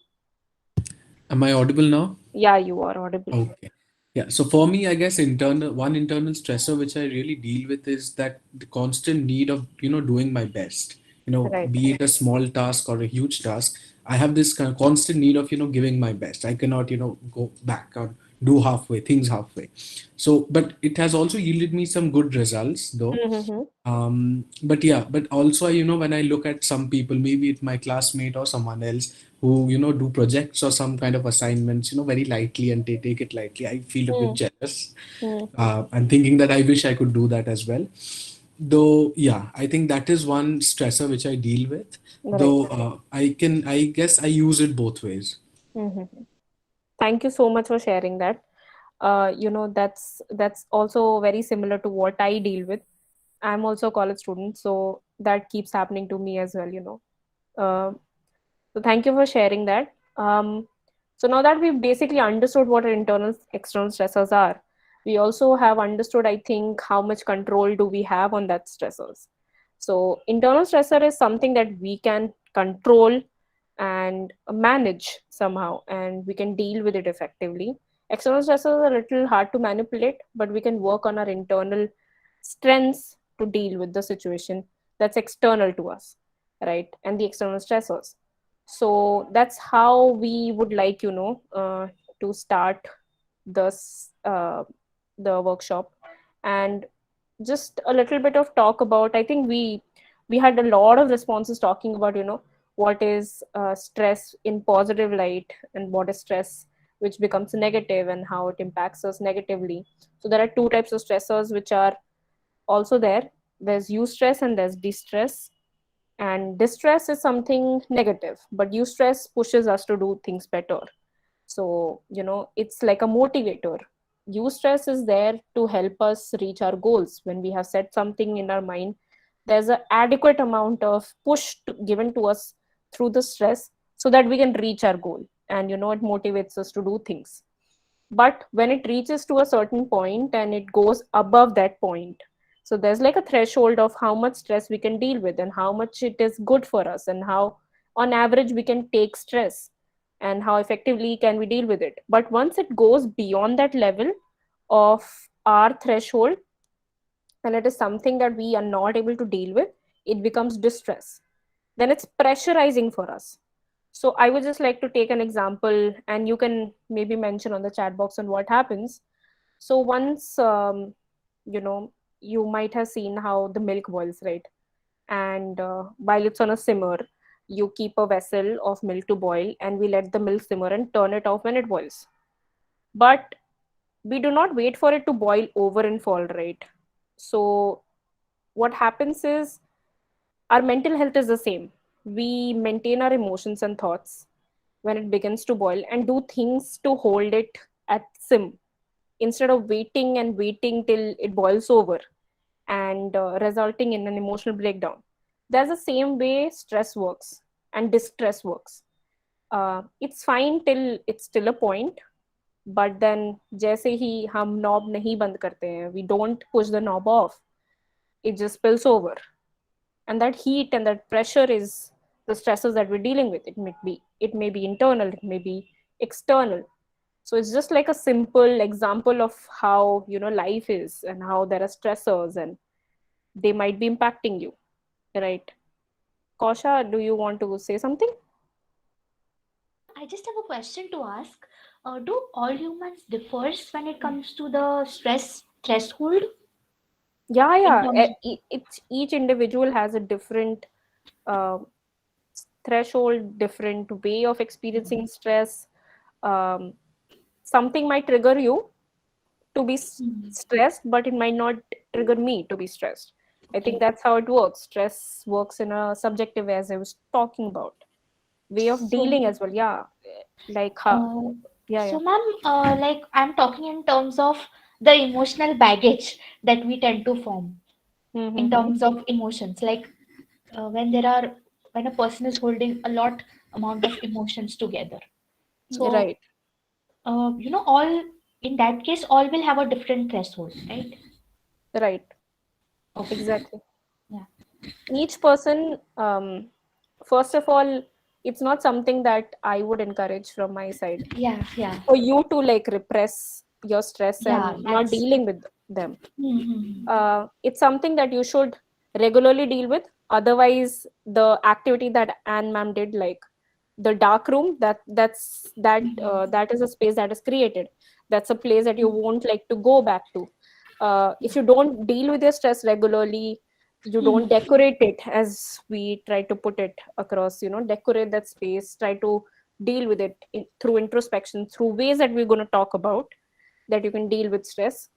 Speaker 15: Am I audible now?
Speaker 2: Yeah, you are audible.
Speaker 15: Okay. Yeah. So for me, I guess internal stressor which I really deal with is that the constant need of, doing my best.
Speaker 2: Right.
Speaker 15: Be it a small task or a huge task, I have this kind of constant need of, giving my best. I cannot, go back or do halfway, things halfway. So, but it has also yielded me some good results though.
Speaker 2: Mm-hmm.
Speaker 15: But yeah, but also, when I look at some people, maybe it's my classmate or someone else who, do projects or some kind of assignments, very lightly and they take it lightly, I feel a bit
Speaker 2: Mm.
Speaker 15: jealous.
Speaker 2: Mm.
Speaker 15: And thinking that I wish I could do that as well. Though, yeah, I think that is one stressor which I deal with.
Speaker 2: Right.
Speaker 15: Though I guess I use it both ways.
Speaker 2: Mm-hmm. Thank you so much for sharing that. That's also very similar to what I deal with. I'm also a college student, so that keeps happening to me as well. Uh, so thank you for sharing that. So now that we've basically understood what our internal external stressors are, we also have understood, I think, how much control do we have on that stressors. So internal stressor is something that we can control and manage somehow, and we can deal with it effectively. External stressors are a little hard to manipulate, but we can work on our internal strengths to deal with the situation that's external to us, right? And the external stressors. So that's how we would like, to start this the workshop. And just a little bit of talk about, I think we had a lot of responses talking about, what is stress in positive light and what is stress which becomes negative and how it impacts us negatively. So there are two types of stressors which are also there. There's eustress and there's distress. And distress is something negative, but eustress pushes us to do things better. So it's like a motivator. Eustress is there to help us reach our goals. When we have set something in our mind, there's an adequate amount of given to us through the stress so that we can reach our goal, and it motivates us to do things. But when it reaches to a certain point and it goes above that point, so there's like a threshold of how much stress we can deal with and how much it is good for us, and how on average we can take stress, and how effectively can we deal with it. But once it goes beyond that level of our threshold, and it is something that we are not able to deal with, it becomes distress. Then it's pressurizing for us. So I would just like to take an example, and you can maybe mention on the chat box on what happens. So once, you know, you might have seen how the milk boils, right? And while it's on a simmer, you keep a vessel of milk to boil, and we let the milk simmer and turn it off when it boils. But we do not wait for it to boil over and fall, right? So what happens is our mental health is the same. We maintain our emotions and thoughts when it begins to boil and do things to hold it at sim instead of waiting and waiting till it boils over and resulting in an emotional breakdown. There's the same way stress works and distress works. It's fine till it's still a point, but then जैसे ही हम knob नहीं बंद करते हैं, we don't push the knob off, it just spills over. And that heat and that pressure is the stresses that we're dealing with. It may be internal, it may be external. So it's just like a simple example of how life is and how there are stressors and they might be impacting you, right? Kausha, do you want to say something?
Speaker 8: I just have a question to ask. Do all humans differs when it comes to the stress threshold
Speaker 2: Yeah,
Speaker 8: in
Speaker 2: yeah.
Speaker 8: terms?
Speaker 2: Each individual has a different uh, threshold, different way of experiencing stress. um, Something might trigger you to be stressed, but it might not trigger me to be stressed. I think
Speaker 8: Okay.
Speaker 2: that's how it works. Stress works in a subjective way, as I was talking about. Way of
Speaker 8: So,
Speaker 2: dealing as well. Yeah. Like how,
Speaker 8: uh,
Speaker 2: yeah, yeah.
Speaker 8: so ma'am, like I'm talking in terms of the emotional baggage that we tend to form. in
Speaker 2: Mm-hmm.
Speaker 8: terms of emotions. Like when there are when a person is holding a lot amount of emotions together. So
Speaker 2: Right,
Speaker 8: all in that case, all will have a different threshold, right?
Speaker 2: right,
Speaker 8: Okay.
Speaker 2: exactly.
Speaker 8: Yeah.
Speaker 2: Each person, first of all, it's not something that I would encourage from my side
Speaker 8: Yeah. Yeah.
Speaker 2: for you to like repress your stress
Speaker 8: Yeah.
Speaker 2: and not
Speaker 8: That's.
Speaker 2: dealing with them.
Speaker 8: Mm-hmm.
Speaker 2: It's something that you should regularly deal with. Otherwise, the activity that Anne ma'am did, like the dark room, that is a space that is created. That's a place that you won't like to go back to. If you don't deal with your stress regularly, you don't decorate it, as we try to put it across, decorate that space, try to deal with it through introspection, through ways that we're going to talk about, that you can deal with stress.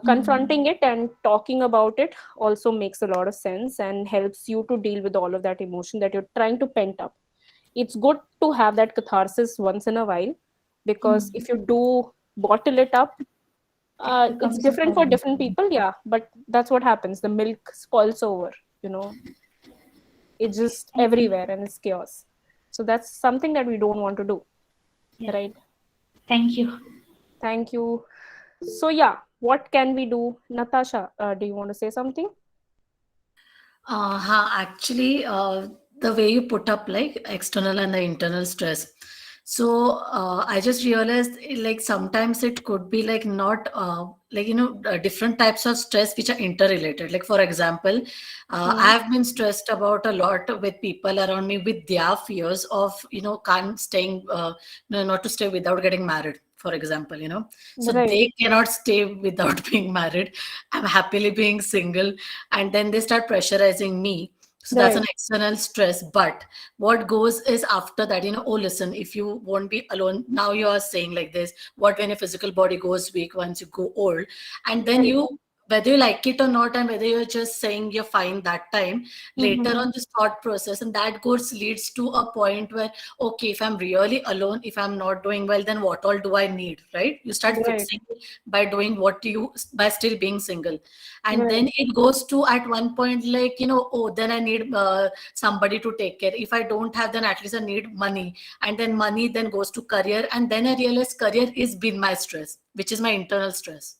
Speaker 2: Confronting it and talking about it also makes a lot of sense and helps you to deal with all of that emotion that you're trying to pent up. It's good to have that catharsis once in a while, because if you do bottle it up,
Speaker 8: It
Speaker 2: it's
Speaker 8: becomes a
Speaker 2: different for
Speaker 8: problem.
Speaker 2: different people, yeah, but that's what happens. The milk spoils over, you know, it's just
Speaker 8: I think.
Speaker 2: everywhere and it's chaos. So that's something that we don't want to do,
Speaker 8: Yeah.
Speaker 2: right?
Speaker 8: Thank you.
Speaker 2: Thank you. So, yeah, what can we do? Natasha, do you want to say something?
Speaker 9: Actually, the way you put up like external and the internal stress. So I just realized like sometimes it could be like not different types of stress which are interrelated. Like for example, I
Speaker 2: Hmm.
Speaker 9: have been stressed about a lot with people around me with their fears of can't staying not to stay without getting married. For example, so
Speaker 2: Right,
Speaker 9: they cannot stay without being married. I'm happily being single, and then they start pressurizing me, so that's an
Speaker 2: right.
Speaker 9: external stress. But what goes is after that, oh listen, if you won't be alone, now you are saying like this, what when your physical body goes weak once you go old, and then
Speaker 2: Right.
Speaker 9: you, whether you like it or not, and whether you're just saying you're fine that time, later
Speaker 2: Mm-hmm.
Speaker 9: on this thought process, and that goes leads to a point where, okay, if I'm really alone, if I'm not doing well, then what all do I need, right? You start
Speaker 2: Right,
Speaker 9: fixing it by doing what you, by still being single. And
Speaker 2: right,
Speaker 9: then it goes to at one point like, oh, then I need somebody to take care. If I don't have, then at least I need money. And then money then goes to career, and then I realize career is been my stress, which is my internal stress.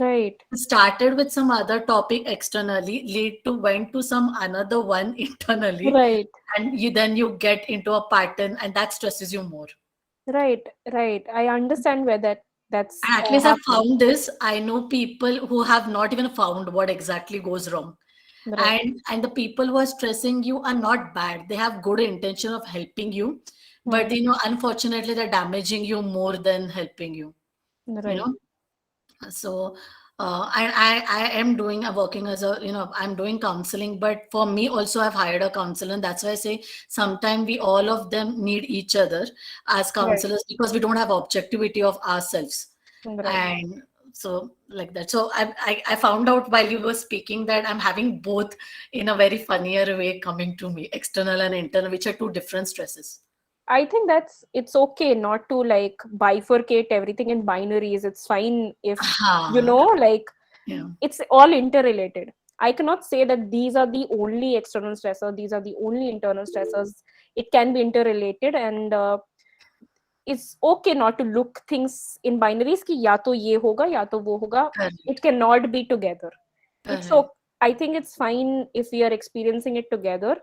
Speaker 2: right,
Speaker 9: Started with some other topic externally, lead to went to some another one internally,
Speaker 2: right,
Speaker 9: and you get into a pattern, and that stresses you more.
Speaker 2: right, right. I understand where that's
Speaker 9: And at least I
Speaker 2: happening.
Speaker 9: found this. I know people who have not even found what exactly goes wrong.
Speaker 2: Right,
Speaker 9: And the people who are stressing you are not bad. They have good intention of helping you, but
Speaker 2: hmm,
Speaker 9: unfortunately, they're damaging you more than helping you. You
Speaker 2: right.
Speaker 9: know, so I am doing working as a I'm doing counseling, but for me also I've hired a counselor, and that's why I say sometimes we all of them need each other as
Speaker 2: Right,
Speaker 9: counselors, because we don't have objectivity of ourselves.
Speaker 2: right.
Speaker 9: And so like that, so I found out while you were speaking that I'm having both in a very funnier way coming to me, external and internal, which are two different stresses.
Speaker 2: I think it's okay not to like bifurcate everything in binaries. It's fine if,
Speaker 9: Ah,
Speaker 2: like
Speaker 9: yeah,
Speaker 2: it's all interrelated. I cannot say that these are the only external stressors, these are the only internal stressors. It can be interrelated, and it's okay not to look things in binaries ki ya to ye hoga ya to wo hoga.
Speaker 9: correct,
Speaker 2: It cannot be together. It's so
Speaker 9: correct.
Speaker 2: I think it's fine if we are experiencing it together.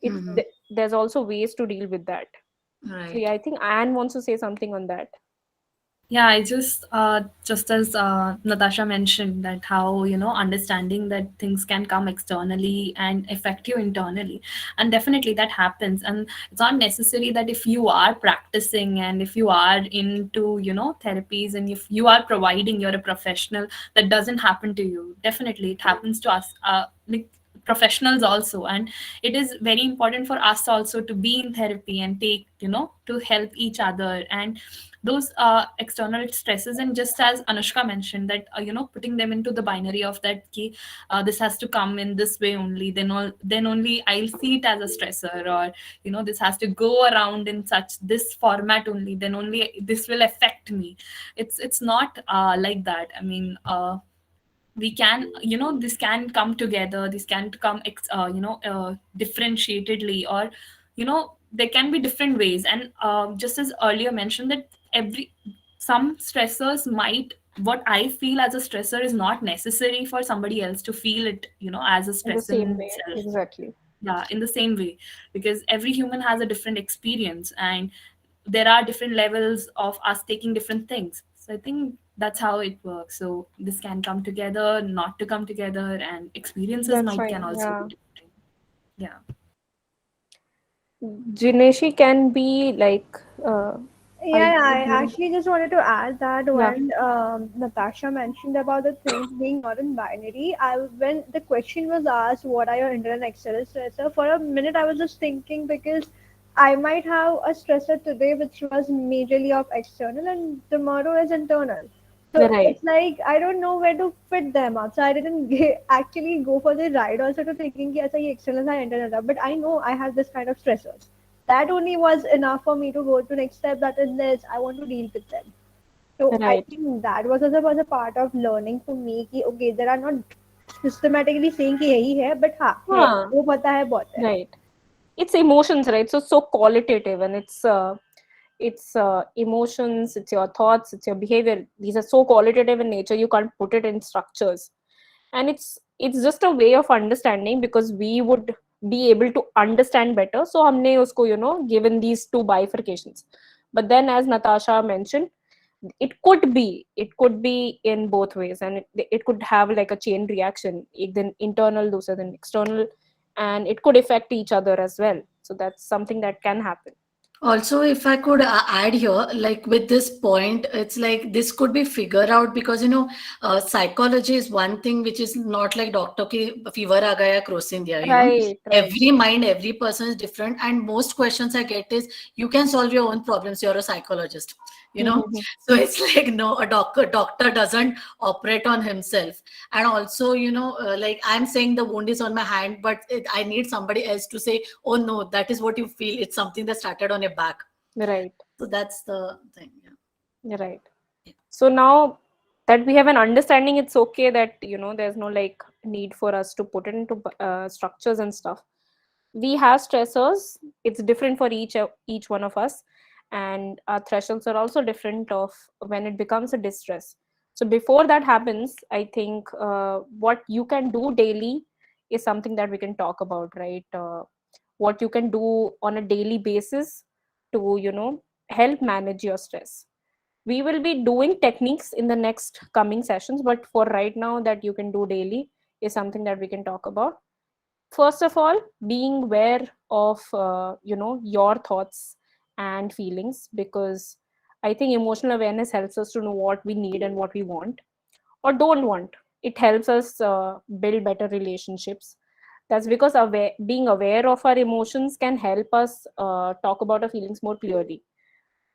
Speaker 9: Mhm.
Speaker 2: There's also ways to deal with that. So
Speaker 9: Right.
Speaker 2: yeah, I think Anne wants to say something on that.
Speaker 3: Yeah, I just as Natasha mentioned, that how, understanding that things can come externally and affect you internally, and definitely that happens. And it's not necessary that if you are practicing and if you are into, therapies, and if you are providing, you're a professional, that doesn't happen to you. Definitely it happens to us, like professionals also. And it is very important for us also to be in therapy and take, to help each other. And those external stresses, and just as Anushka mentioned, that putting them into the binary of that key, this has to come in this way only, then only I'll see it as a stressor, or this has to go around in such this format only, then only this will affect me. It's not like that. I mean, we can, this can come together, this can come differentiatedly, or there can be different ways. And just as earlier mentioned, that every some stressors might, what I feel as a stressor is not necessary for somebody else to feel it, as a
Speaker 2: In the
Speaker 3: stress
Speaker 2: same
Speaker 3: in
Speaker 2: way,
Speaker 3: itself.
Speaker 2: exactly.
Speaker 3: Yeah, in the same way, because every human has a different experience, and there are different levels of us taking different things. So I think that's how it works. So this can come together, not to come together, and experiences
Speaker 2: That's
Speaker 3: might
Speaker 2: right.
Speaker 3: can also
Speaker 2: Yeah.
Speaker 3: be different. Yeah.
Speaker 2: Jineshi can be like, are
Speaker 16: Yeah,
Speaker 2: you
Speaker 16: I
Speaker 2: hearing?
Speaker 16: actually just wanted to add that
Speaker 2: Yeah.
Speaker 16: when Natasha mentioned about the things being not in binary, when the question was asked, "What are your internal and external stressor?" For a minute, I was just thinking because I might have a stressor today which was majorly of external and tomorrow is internal. So
Speaker 2: Right.
Speaker 16: it's like I don't know where to fit them out. So I didn't actually go for the ride also to thinking yes, I external and internal, but I know I have this kind of stressors. That only was enough for me to go to next step, that is this I want to deal with them. So I
Speaker 2: Right.
Speaker 16: think that was a part of learning for me कि okay there are not systematically saying कि यही है but हाँ है
Speaker 2: Huh.
Speaker 16: वो पता है बहुत है.
Speaker 2: Right. It's emotions, right? So qualitative, and it's emotions, it's your thoughts, it's your behavior. These are so qualitative in nature, you can't put it in structures. And it's just a way of understanding, because we would be able to understand better. So हमने उसको, given these two bifurcations. But then, as Natasha mentioned, it could be in both ways, and it could have like a chain reaction, एक दिन internal, दूसरे दिन external, and it could affect each other as well. So that's something that can happen.
Speaker 9: Also, if I could add here, like with this point, it's like this could be figured out because psychology is one thing which is not like doctor ki fever aa gaya cross India.
Speaker 2: Right.
Speaker 9: Every mind, every person is different, and most questions I get is you can solve your own problems. You're a psychologist, So it's like no, a doctor doesn't operate on himself, and also like I'm saying the wound is on my hand, but I need somebody else to say, oh no, that is what you feel. It's something that started on your back.
Speaker 2: Right.
Speaker 9: So that's the thing.
Speaker 2: Right. So now that we have an understanding, it's okay that there's no like need for us to put it into structures and stuff. We have stressors. It's different for each one of us, and our thresholds are also different of when it becomes a distress. So before that happens, I think what you can do daily is something that we can talk about, right? What you can do on a daily basis to help manage your stress. We will be doing techniques in the next coming sessions, but for right now, that you can do daily is something that we can talk about. First of all, being aware of your thoughts and feelings, because I think emotional awareness helps us to know what we need and what we want or don't want. It helps us build better relationships. That's because being aware of our emotions can help us talk about our feelings more clearly,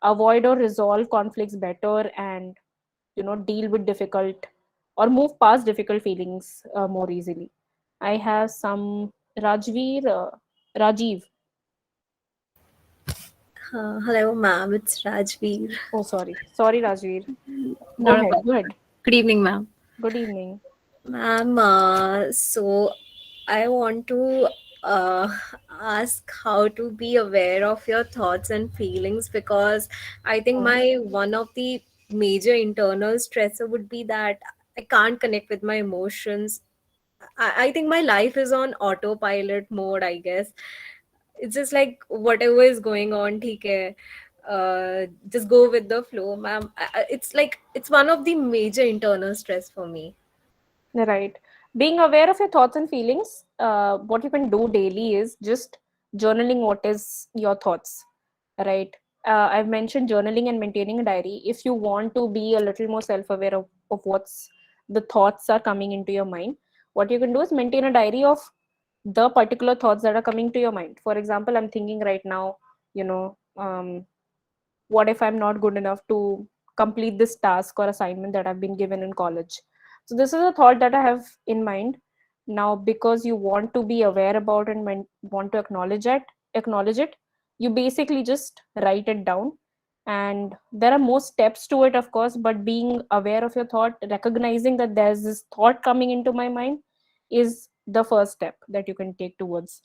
Speaker 2: avoid or resolve conflicts better, and deal with difficult or move past difficult feelings more easily. I have some Rajiv.
Speaker 17: Hello, ma'am. It's Rajveer.
Speaker 2: Oh, sorry, Rajveer. Go
Speaker 17: Not a
Speaker 2: ahead,
Speaker 17: problem.
Speaker 2: go ahead.
Speaker 17: Good evening, ma'am.
Speaker 2: Good evening.
Speaker 17: Ma'am, so I want to uh, ask how to be aware of your thoughts and feelings, because I think my one of the major internal stressor would be that I can't connect with my emotions. I think my life is on autopilot mode, I guess. It's just like whatever is going on, theek hai. Just go with the flow, ma'am. It's like it's one of the major internal stress for me.
Speaker 2: Right. Being aware of your thoughts and feelings, what you can do daily is just journaling what is your thoughts, right? I've mentioned journaling and maintaining a diary. If you want to be a little more self-aware of what's the thoughts are coming into your mind, what you can do is maintain a diary of the particular thoughts that are coming to your mind. For example, I'm thinking right now, what if I'm not good enough to complete this task or assignment that I've been given in college? So this is a thought that I have in mind. Now, because you want to be aware about and want to acknowledge it, you basically just write it down. And there are more steps to it, of course, but being aware of your thought, recognizing that there's this thought coming into my mind, is the first step that you can take towards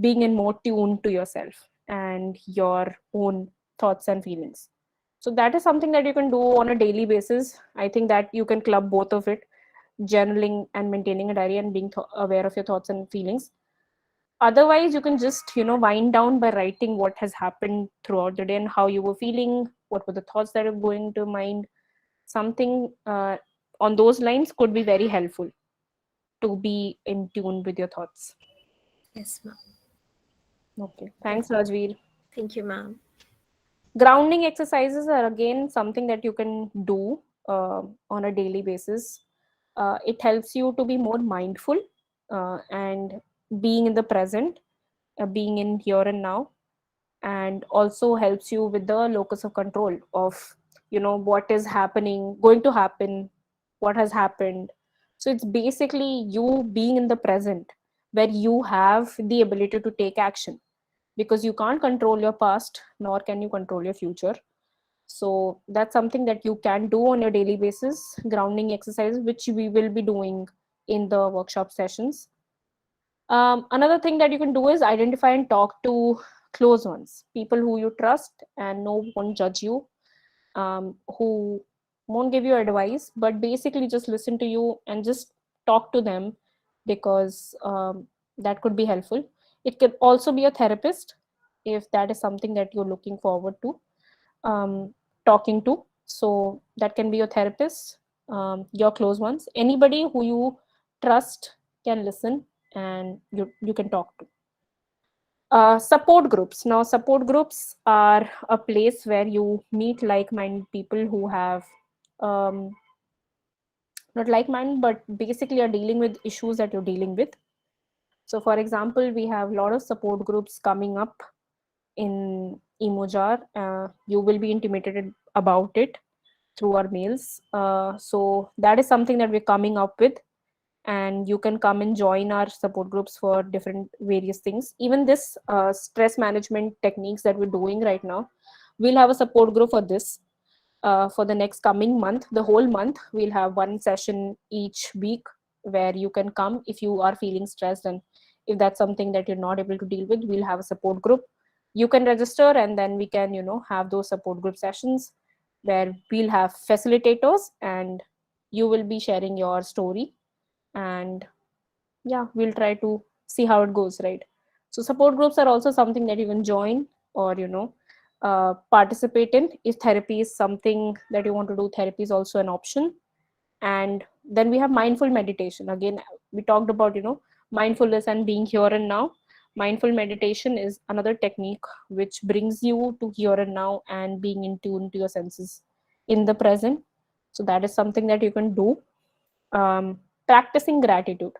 Speaker 2: being in more tune to yourself and your own thoughts and feelings. So that is something that you can do on a daily basis. I think that you can club both of it, journaling and maintaining a diary and being aware of your thoughts and feelings. Otherwise, you can just wind down by writing what has happened throughout the day and how you were feeling, what were the thoughts that are going to mind. Something on those lines could be very helpful to be in tune with your thoughts.
Speaker 17: Yes, ma'am.
Speaker 2: Okay, thanks, Rajveer.
Speaker 17: Thank you, ma'am.
Speaker 2: Grounding exercises are again something that you can do on a daily basis. It helps you to be more mindful and being in the present, being in here and now, and also helps you with the locus of control of what is happening, going to happen, what has happened. So it's basically you being in the present, where you have the ability to take action, because you can't control your past nor can you control your future. So that's something that you can do on a daily basis, grounding exercises, which we will be doing in the workshop sessions. Another thing that you can do is identify and talk to close ones, people who you trust and no one judge you, who won't give you advice, but basically just listen to you and just talk to them, because that could be helpful. It could also be a therapist if that is something that you're looking forward to talking to. So that can be your therapist, your close ones, anybody who you trust can listen and you can talk to. Support groups. Now, support groups are a place where you meet like-minded people who have um, not like-minded, but basically are dealing with issues that you're dealing with. So, for example, we have a lot of support groups coming up in Emojar. You will be intimated about it through our mails. So that is something that we're coming up with, and you can come and join our support groups for different various things. Even this stress management techniques that we're doing right now, we'll have a support group for this for the next coming month. The whole month we'll have one session each week where you can come if you are feeling stressed, and if that's something that you're not able to deal with, we'll have a support group. You can register and then we can have those support group sessions where we'll have facilitators and you will be sharing your story, and yeah, we'll try to see how it goes, right? So support groups are also something that you can join or participate in. If therapy is something that you want to do, therapy is also an option. And then we have mindful meditation. Again, we talked about mindfulness and being here and now. Mindful meditation is another technique which brings you to here and now and being in tune to your senses in the present. So that is something that you can do. Practicing gratitude.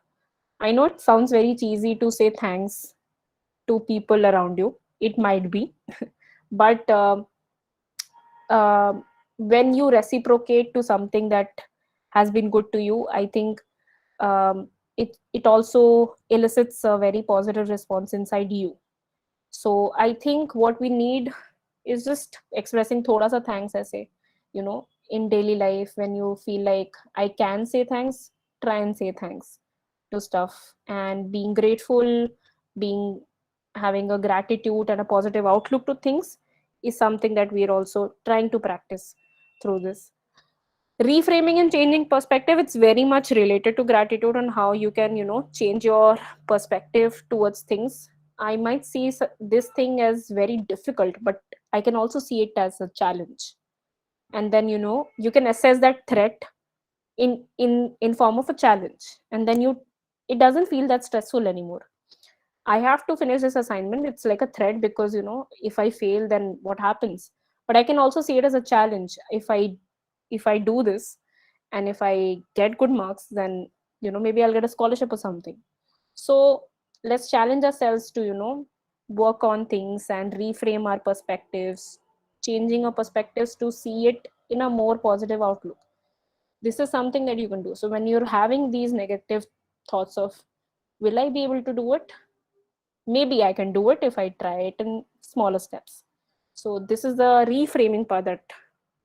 Speaker 2: I know it sounds very cheesy to say thanks to people around you. It might be, but uh, when you reciprocate to something that has been good to you, I think it also elicits a very positive response inside you. So I think what we need is just expressing thoda sa thanks, I say, in daily life. When you feel like I can say thanks, try and say thanks to stuff, and being grateful, being having a gratitude and a positive outlook to things is something that we are also trying to practice through this. Reframing and changing perspective, it's very much related to gratitude and how you can change your perspective towards things. I might see this thing as very difficult, but I can also see it as a challenge, and then you can assess that threat in form of a challenge, and then it doesn't feel that stressful anymore. I have to finish this assignment, it's like a threat, because if I fail, then what happens? But I can also see it as a challenge. If I do this and if I get good marks, then maybe I'll get a scholarship or something. So let's challenge ourselves to work on things and reframe our perspectives, changing our perspectives to see it in a more positive outlook. This is something that you can do. So when you're having these negative thoughts of, will I be able to do it? Maybe I can do it if I try it in smaller steps. So this is the reframing part that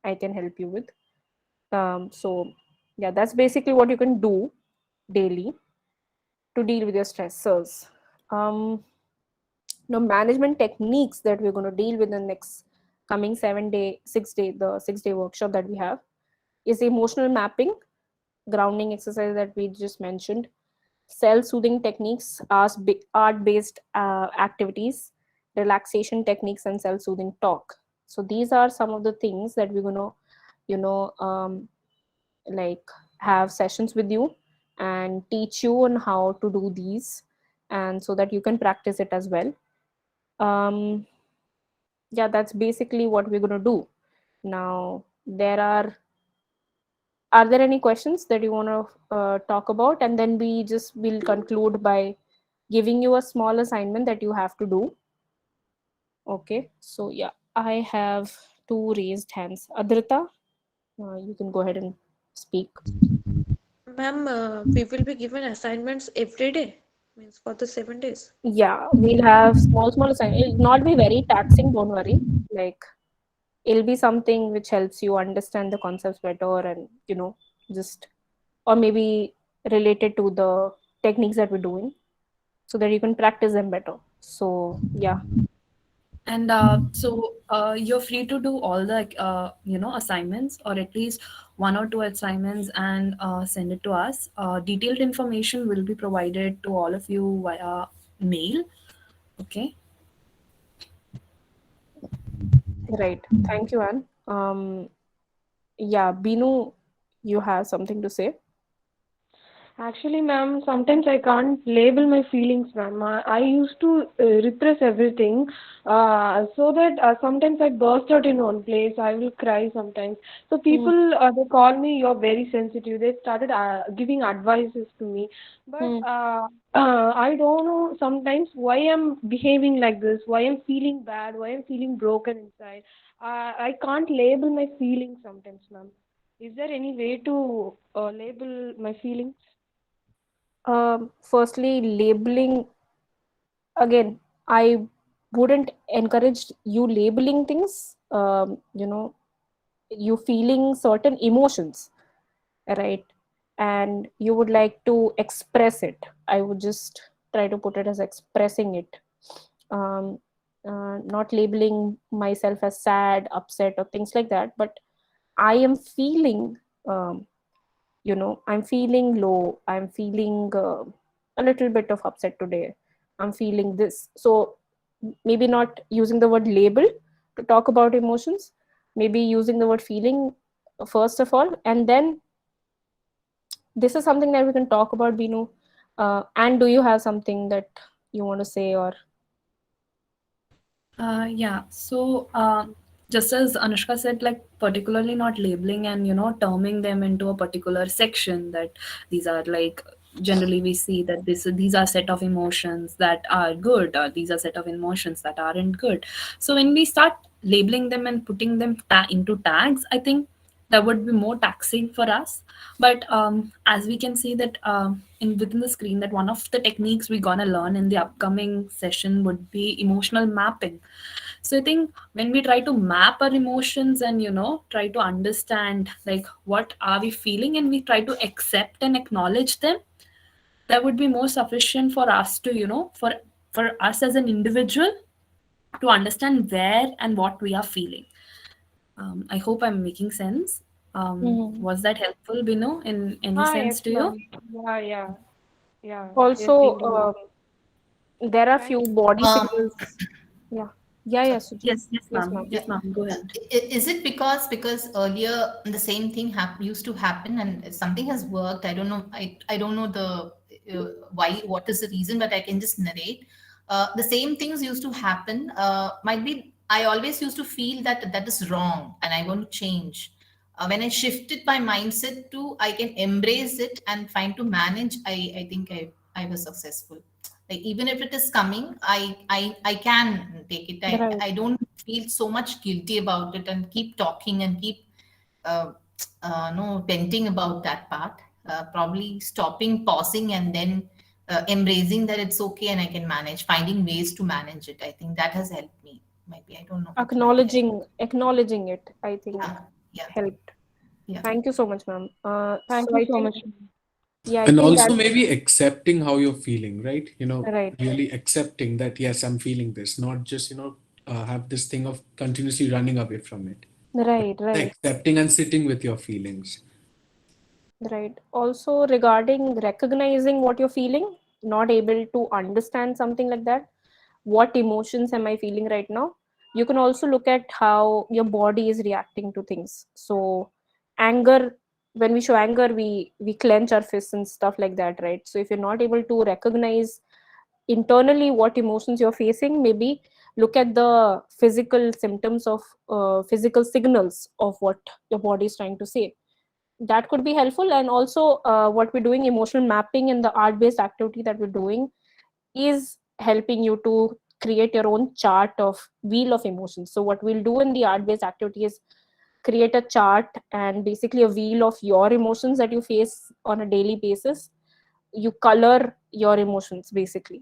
Speaker 2: I can help you with. So yeah, that's basically what you can do daily to deal with your stressors. um, Now, management techniques that we're going to deal with in the next coming 7 day 6 day the 6 day workshop that we have is emotional mapping, grounding exercise that we just mentioned, self-soothing techniques, art-based activities, relaxation techniques, and self-soothing talk. So these are some of the things that we're going to you know like have sessions with you and teach you on how to do these, and so that you can practice it as well. Um yeah, that's basically what we're going to do. Now, are there any questions that you want to talk about, and then we just will conclude by giving you a small assignment that you have to do. Okay, so yeah, I have two raised hands. Adrita, you can go ahead and speak.
Speaker 4: Ma'am, we will be given assignments every day, means for the 7 days.
Speaker 2: Yeah, we'll have small assignment. It'll not be very taxing, don't worry. Like, it'll be something which helps you understand the concepts better, and just, or maybe related to the techniques that we're doing, so that you can practice them better. So yeah.
Speaker 3: And you're free to do all the assignments, or at least one or two assignments, and send it to us. Detailed information will be provided to all of you via mail. Okay.
Speaker 2: Right. Thank you, Anne. Yeah, Binu, you have something to say?
Speaker 11: Actually, ma'am, sometimes I can't label my feelings, ma'am. I used to repress everything, so that sometimes I burst out in one place. I will cry sometimes. So
Speaker 2: Hmm.
Speaker 11: people, they call me, "You're very sensitive." They started giving advices to me, but
Speaker 2: Hmm.
Speaker 11: I don't know sometimes why I'm behaving like this, why I'm feeling bad, why I'm feeling broken inside. I can't label my feelings sometimes, ma'am. Is there any way to label my feelings?
Speaker 2: Firstly, labeling, again, I wouldn't encourage you labeling things. You feeling certain emotions, right? And you would like to express it. I would just try to put it as expressing it. Um, Not labeling myself as sad, upset, or things like that, but I am feeling, um, I'm feeling low, I'm feeling a little bit of upset today, I'm feeling this. So maybe not using the word label to talk about emotions, maybe using the word feeling first of all, and then this is something that we can talk about, Binu. And do you have something that you want to say, or?
Speaker 3: Yeah. So, just as Anushka said, like particularly not labeling and terming them into a particular section, that these are like, generally we see that these are set of emotions that are good, or these are set of emotions that aren't good. So when we start labeling them and putting them into tags, I think that would be more taxing for us. But as we can see that in within the screen, that one of the techniques we're gonna learn in the upcoming session would be emotional mapping. So I think when we try to map our emotions and try to understand like what are we feeling, and we try to accept and acknowledge them, that would be more sufficient for us to for us as an individual to understand where and what we are feeling. I hope I'm making sense.
Speaker 2: Mhm.
Speaker 3: Was that helpful, Bino, in any
Speaker 11: Yes,
Speaker 3: sense to you?
Speaker 11: ma'am. Yeah, yeah, yeah. Yes,
Speaker 2: Also,
Speaker 11: really.
Speaker 2: there are
Speaker 11: Thank
Speaker 2: few
Speaker 11: you.
Speaker 2: body
Speaker 10: Um,
Speaker 2: signals. Yeah. Yeah, yeah, Suji.
Speaker 3: Yes, yes,
Speaker 2: Yes,
Speaker 3: ma'am.
Speaker 2: ma'am.
Speaker 3: Yes, ma'am. Go ahead.
Speaker 10: Is it because earlier the same thing used to happen, and something has worked? I don't know. I don't know the why. What is the reason? But I can just narrate. The same things used to happen. Might be I always used to feel that that is wrong, and I want to change. When I shifted my mindset to I can embrace it and find to manage, I think I was successful. Like even if it is coming, I can take it.
Speaker 2: Right.
Speaker 10: I don't feel so much guilty about it and keep talking and keep uh, no venting about that part. Probably stopping, pausing, and then embracing that it's okay and I can manage, finding ways to manage it. I think that has helped me. might be, I don't know.
Speaker 11: Acknowledging it, I think,
Speaker 10: Yeah.
Speaker 11: helped.
Speaker 10: Yeah.
Speaker 11: Thank you so much, ma'am.
Speaker 14: Thank
Speaker 11: So
Speaker 14: you
Speaker 11: I
Speaker 14: so
Speaker 11: think,
Speaker 14: much.
Speaker 11: yeah, I
Speaker 15: And
Speaker 11: think
Speaker 15: also
Speaker 11: that's
Speaker 15: maybe accepting how you're feeling, right?
Speaker 11: right.
Speaker 15: Really accepting that, yes, I'm feeling this, not just, have this thing of continuously running away from it.
Speaker 11: Right, right,
Speaker 15: Accepting and sitting with your feelings.
Speaker 11: right. Also, regarding recognizing what you're feeling, not able to understand something like that, what emotions am I feeling right now? You can also look at how your body is reacting to things. So, anger, when we show anger, we clench our fists and stuff like that, right? So, if you're not able to recognize internally what emotions you're facing, maybe look at the physical symptoms of physical signals of what your body is trying to say. That could be helpful. And also, what we're doing, emotional mapping, and the art based activity that we're doing is helping you to create your own chart of wheel of emotions. So what we'll do in the art based activity is create a chart and basically a wheel of your emotions that you face on a daily basis. You color your emotions basically.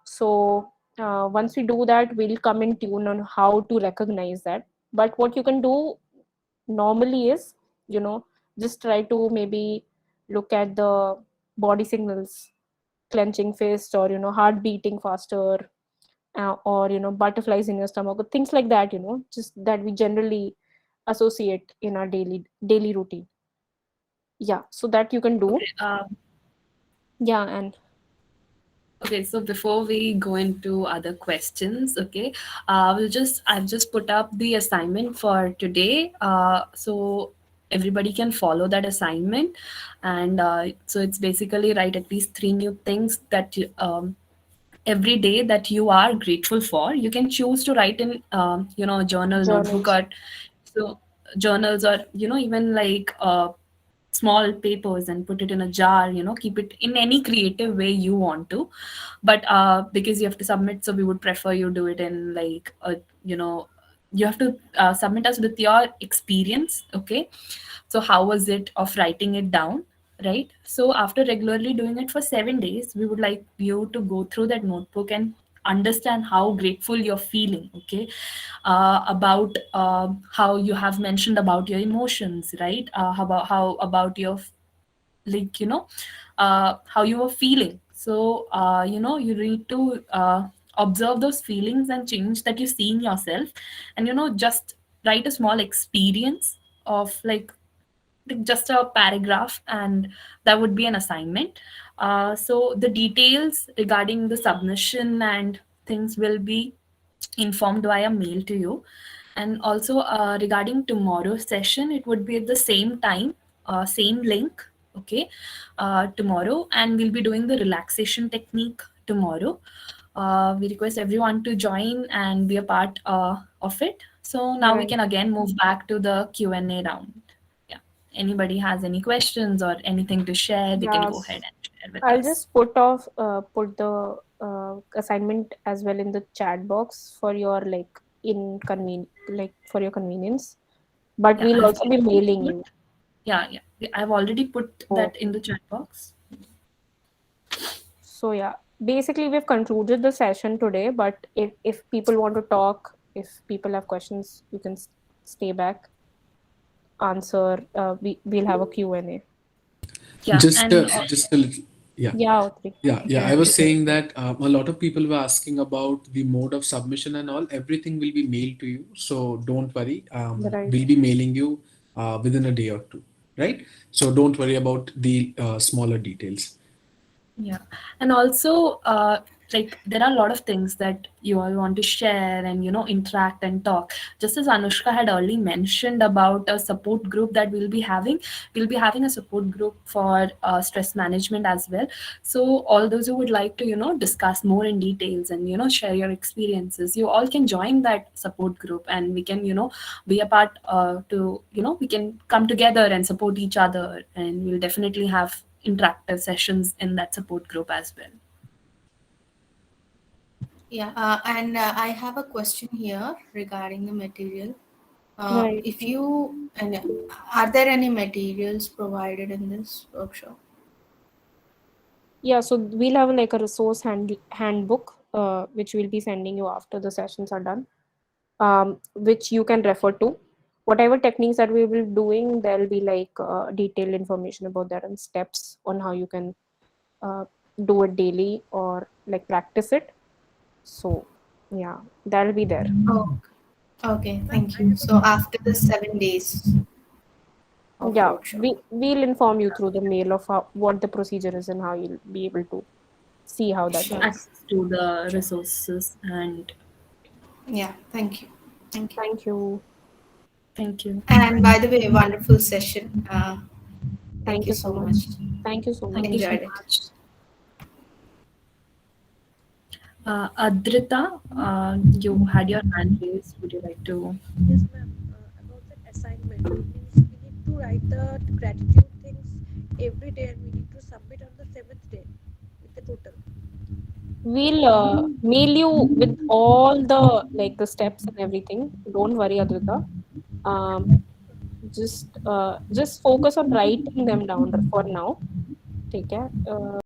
Speaker 11: So once we do that, we'll come in tune on how to recognize that. But what you can do normally is, you know, just try to maybe look at the body signals, clenching fist, or heart beating faster, or butterflies in your stomach, or things like that, just that we generally associate in our daily routine. Yeah, so that you can do.
Speaker 3: Okay.
Speaker 11: Yeah. And
Speaker 3: Okay, so before we go into other questions, okay, I've just put up the assignment for today, so everybody can follow that assignment, and so it's basically write at least three new things that every day that you are grateful for. You can choose to write in, a journal, notebook,
Speaker 11: journals.
Speaker 3: or so journals, or even like small papers, and put it in a jar. Keep it in any creative way you want to, but because you have to submit, so we would prefer you do it in like a, you have to submit us with your experience. Okay, so how was it of writing it down, right? So after regularly doing it for 7 days, we would like you to go through that notebook and understand how grateful you're feeling. Okay, about how you have mentioned about your emotions, right? How about your like how you were feeling. So you need to observe those feelings and change that you see in yourself, and just write a small experience of like just a paragraph, and that would be an assignment. So the details regarding the submission and things will be informed via mail to you. And also, regarding tomorrow's session, it would be at the same time, same link. Okay, tomorrow, and we'll be doing the relaxation technique tomorrow. We request everyone to join and be a part of it. So now we
Speaker 11: Right.
Speaker 3: can again move back to the Q&A round. Yeah. Anybody has any questions or anything to share, they can go ahead
Speaker 11: Yes,
Speaker 3: and share with
Speaker 11: I'll
Speaker 3: us.
Speaker 11: just put the assignment as well in the chat box for your like for your convenience. But
Speaker 3: Yeah,
Speaker 11: we'll
Speaker 3: I've
Speaker 11: also be
Speaker 3: already
Speaker 11: mailing
Speaker 3: put,
Speaker 11: you.
Speaker 3: yeah, I've already put
Speaker 11: Oh,
Speaker 3: that in the chat box.
Speaker 11: so yeah, basically we've concluded the session today. But if people want to talk, if people have questions, you can stay back, answer. We'll have a Q&A.
Speaker 3: Yeah,
Speaker 15: Just,
Speaker 3: and
Speaker 15: just a little, yeah.
Speaker 11: Yeah, Otri.
Speaker 15: Yeah. I was saying that a lot of people were asking about the mode of submission and all. Everything will be mailed to you, so don't worry.
Speaker 11: Right.
Speaker 15: We'll be mailing you within a day or two, right? So don't worry about the smaller details.
Speaker 3: yeah, and also, like there are a lot of things that you all want to share and interact and talk. Just as Anushka had early mentioned about a support group that we'll be having a support group for stress management as well. So all those who would like to discuss more in details and share your experiences, you all can join that support group, and we can be a part to we can come together and support each other, and we'll definitely have interactive sessions in that support group as well.
Speaker 10: Yeah, and I have a question here regarding the material.
Speaker 11: Right.
Speaker 10: If you and Are there any materials provided in this workshop?
Speaker 11: Yeah, so we'll have like a resource handbook, which we'll be sending you after the sessions are done.
Speaker 2: which you can refer to. Whatever techniques that we will doing, there'll be like detailed information about that and steps on how you can uh, do it daily or like practice it. So yeah, that'll be there.
Speaker 10: Oh, okay, thank you. So after the 7 days of
Speaker 2: Yeah,
Speaker 10: workshop.
Speaker 2: we'll inform you through the mail of how, what the procedure is and how you'll be able to see how that
Speaker 10: Sure.
Speaker 2: goes.
Speaker 3: Access to the resources and
Speaker 10: Yeah, thank you. Thank you.
Speaker 2: Thank you.
Speaker 3: thank you.
Speaker 10: And by the way, wonderful session. Thank
Speaker 2: Thank
Speaker 10: you
Speaker 2: you so
Speaker 10: so
Speaker 2: much.
Speaker 10: much.
Speaker 2: Thank you so
Speaker 3: Thank you
Speaker 2: much.
Speaker 3: so
Speaker 10: Enjoyed it.
Speaker 3: much. Adrita, you had your hand raised. Would you like to?
Speaker 11: Yes, ma'am. About that assignment, means we need to write the gratitude things every day, and we need to submit on the seventh day with the total.
Speaker 2: We'll mail you with all the like the steps and everything. Don't worry, Adrita. Um, just focus on writing them down for now. Take care.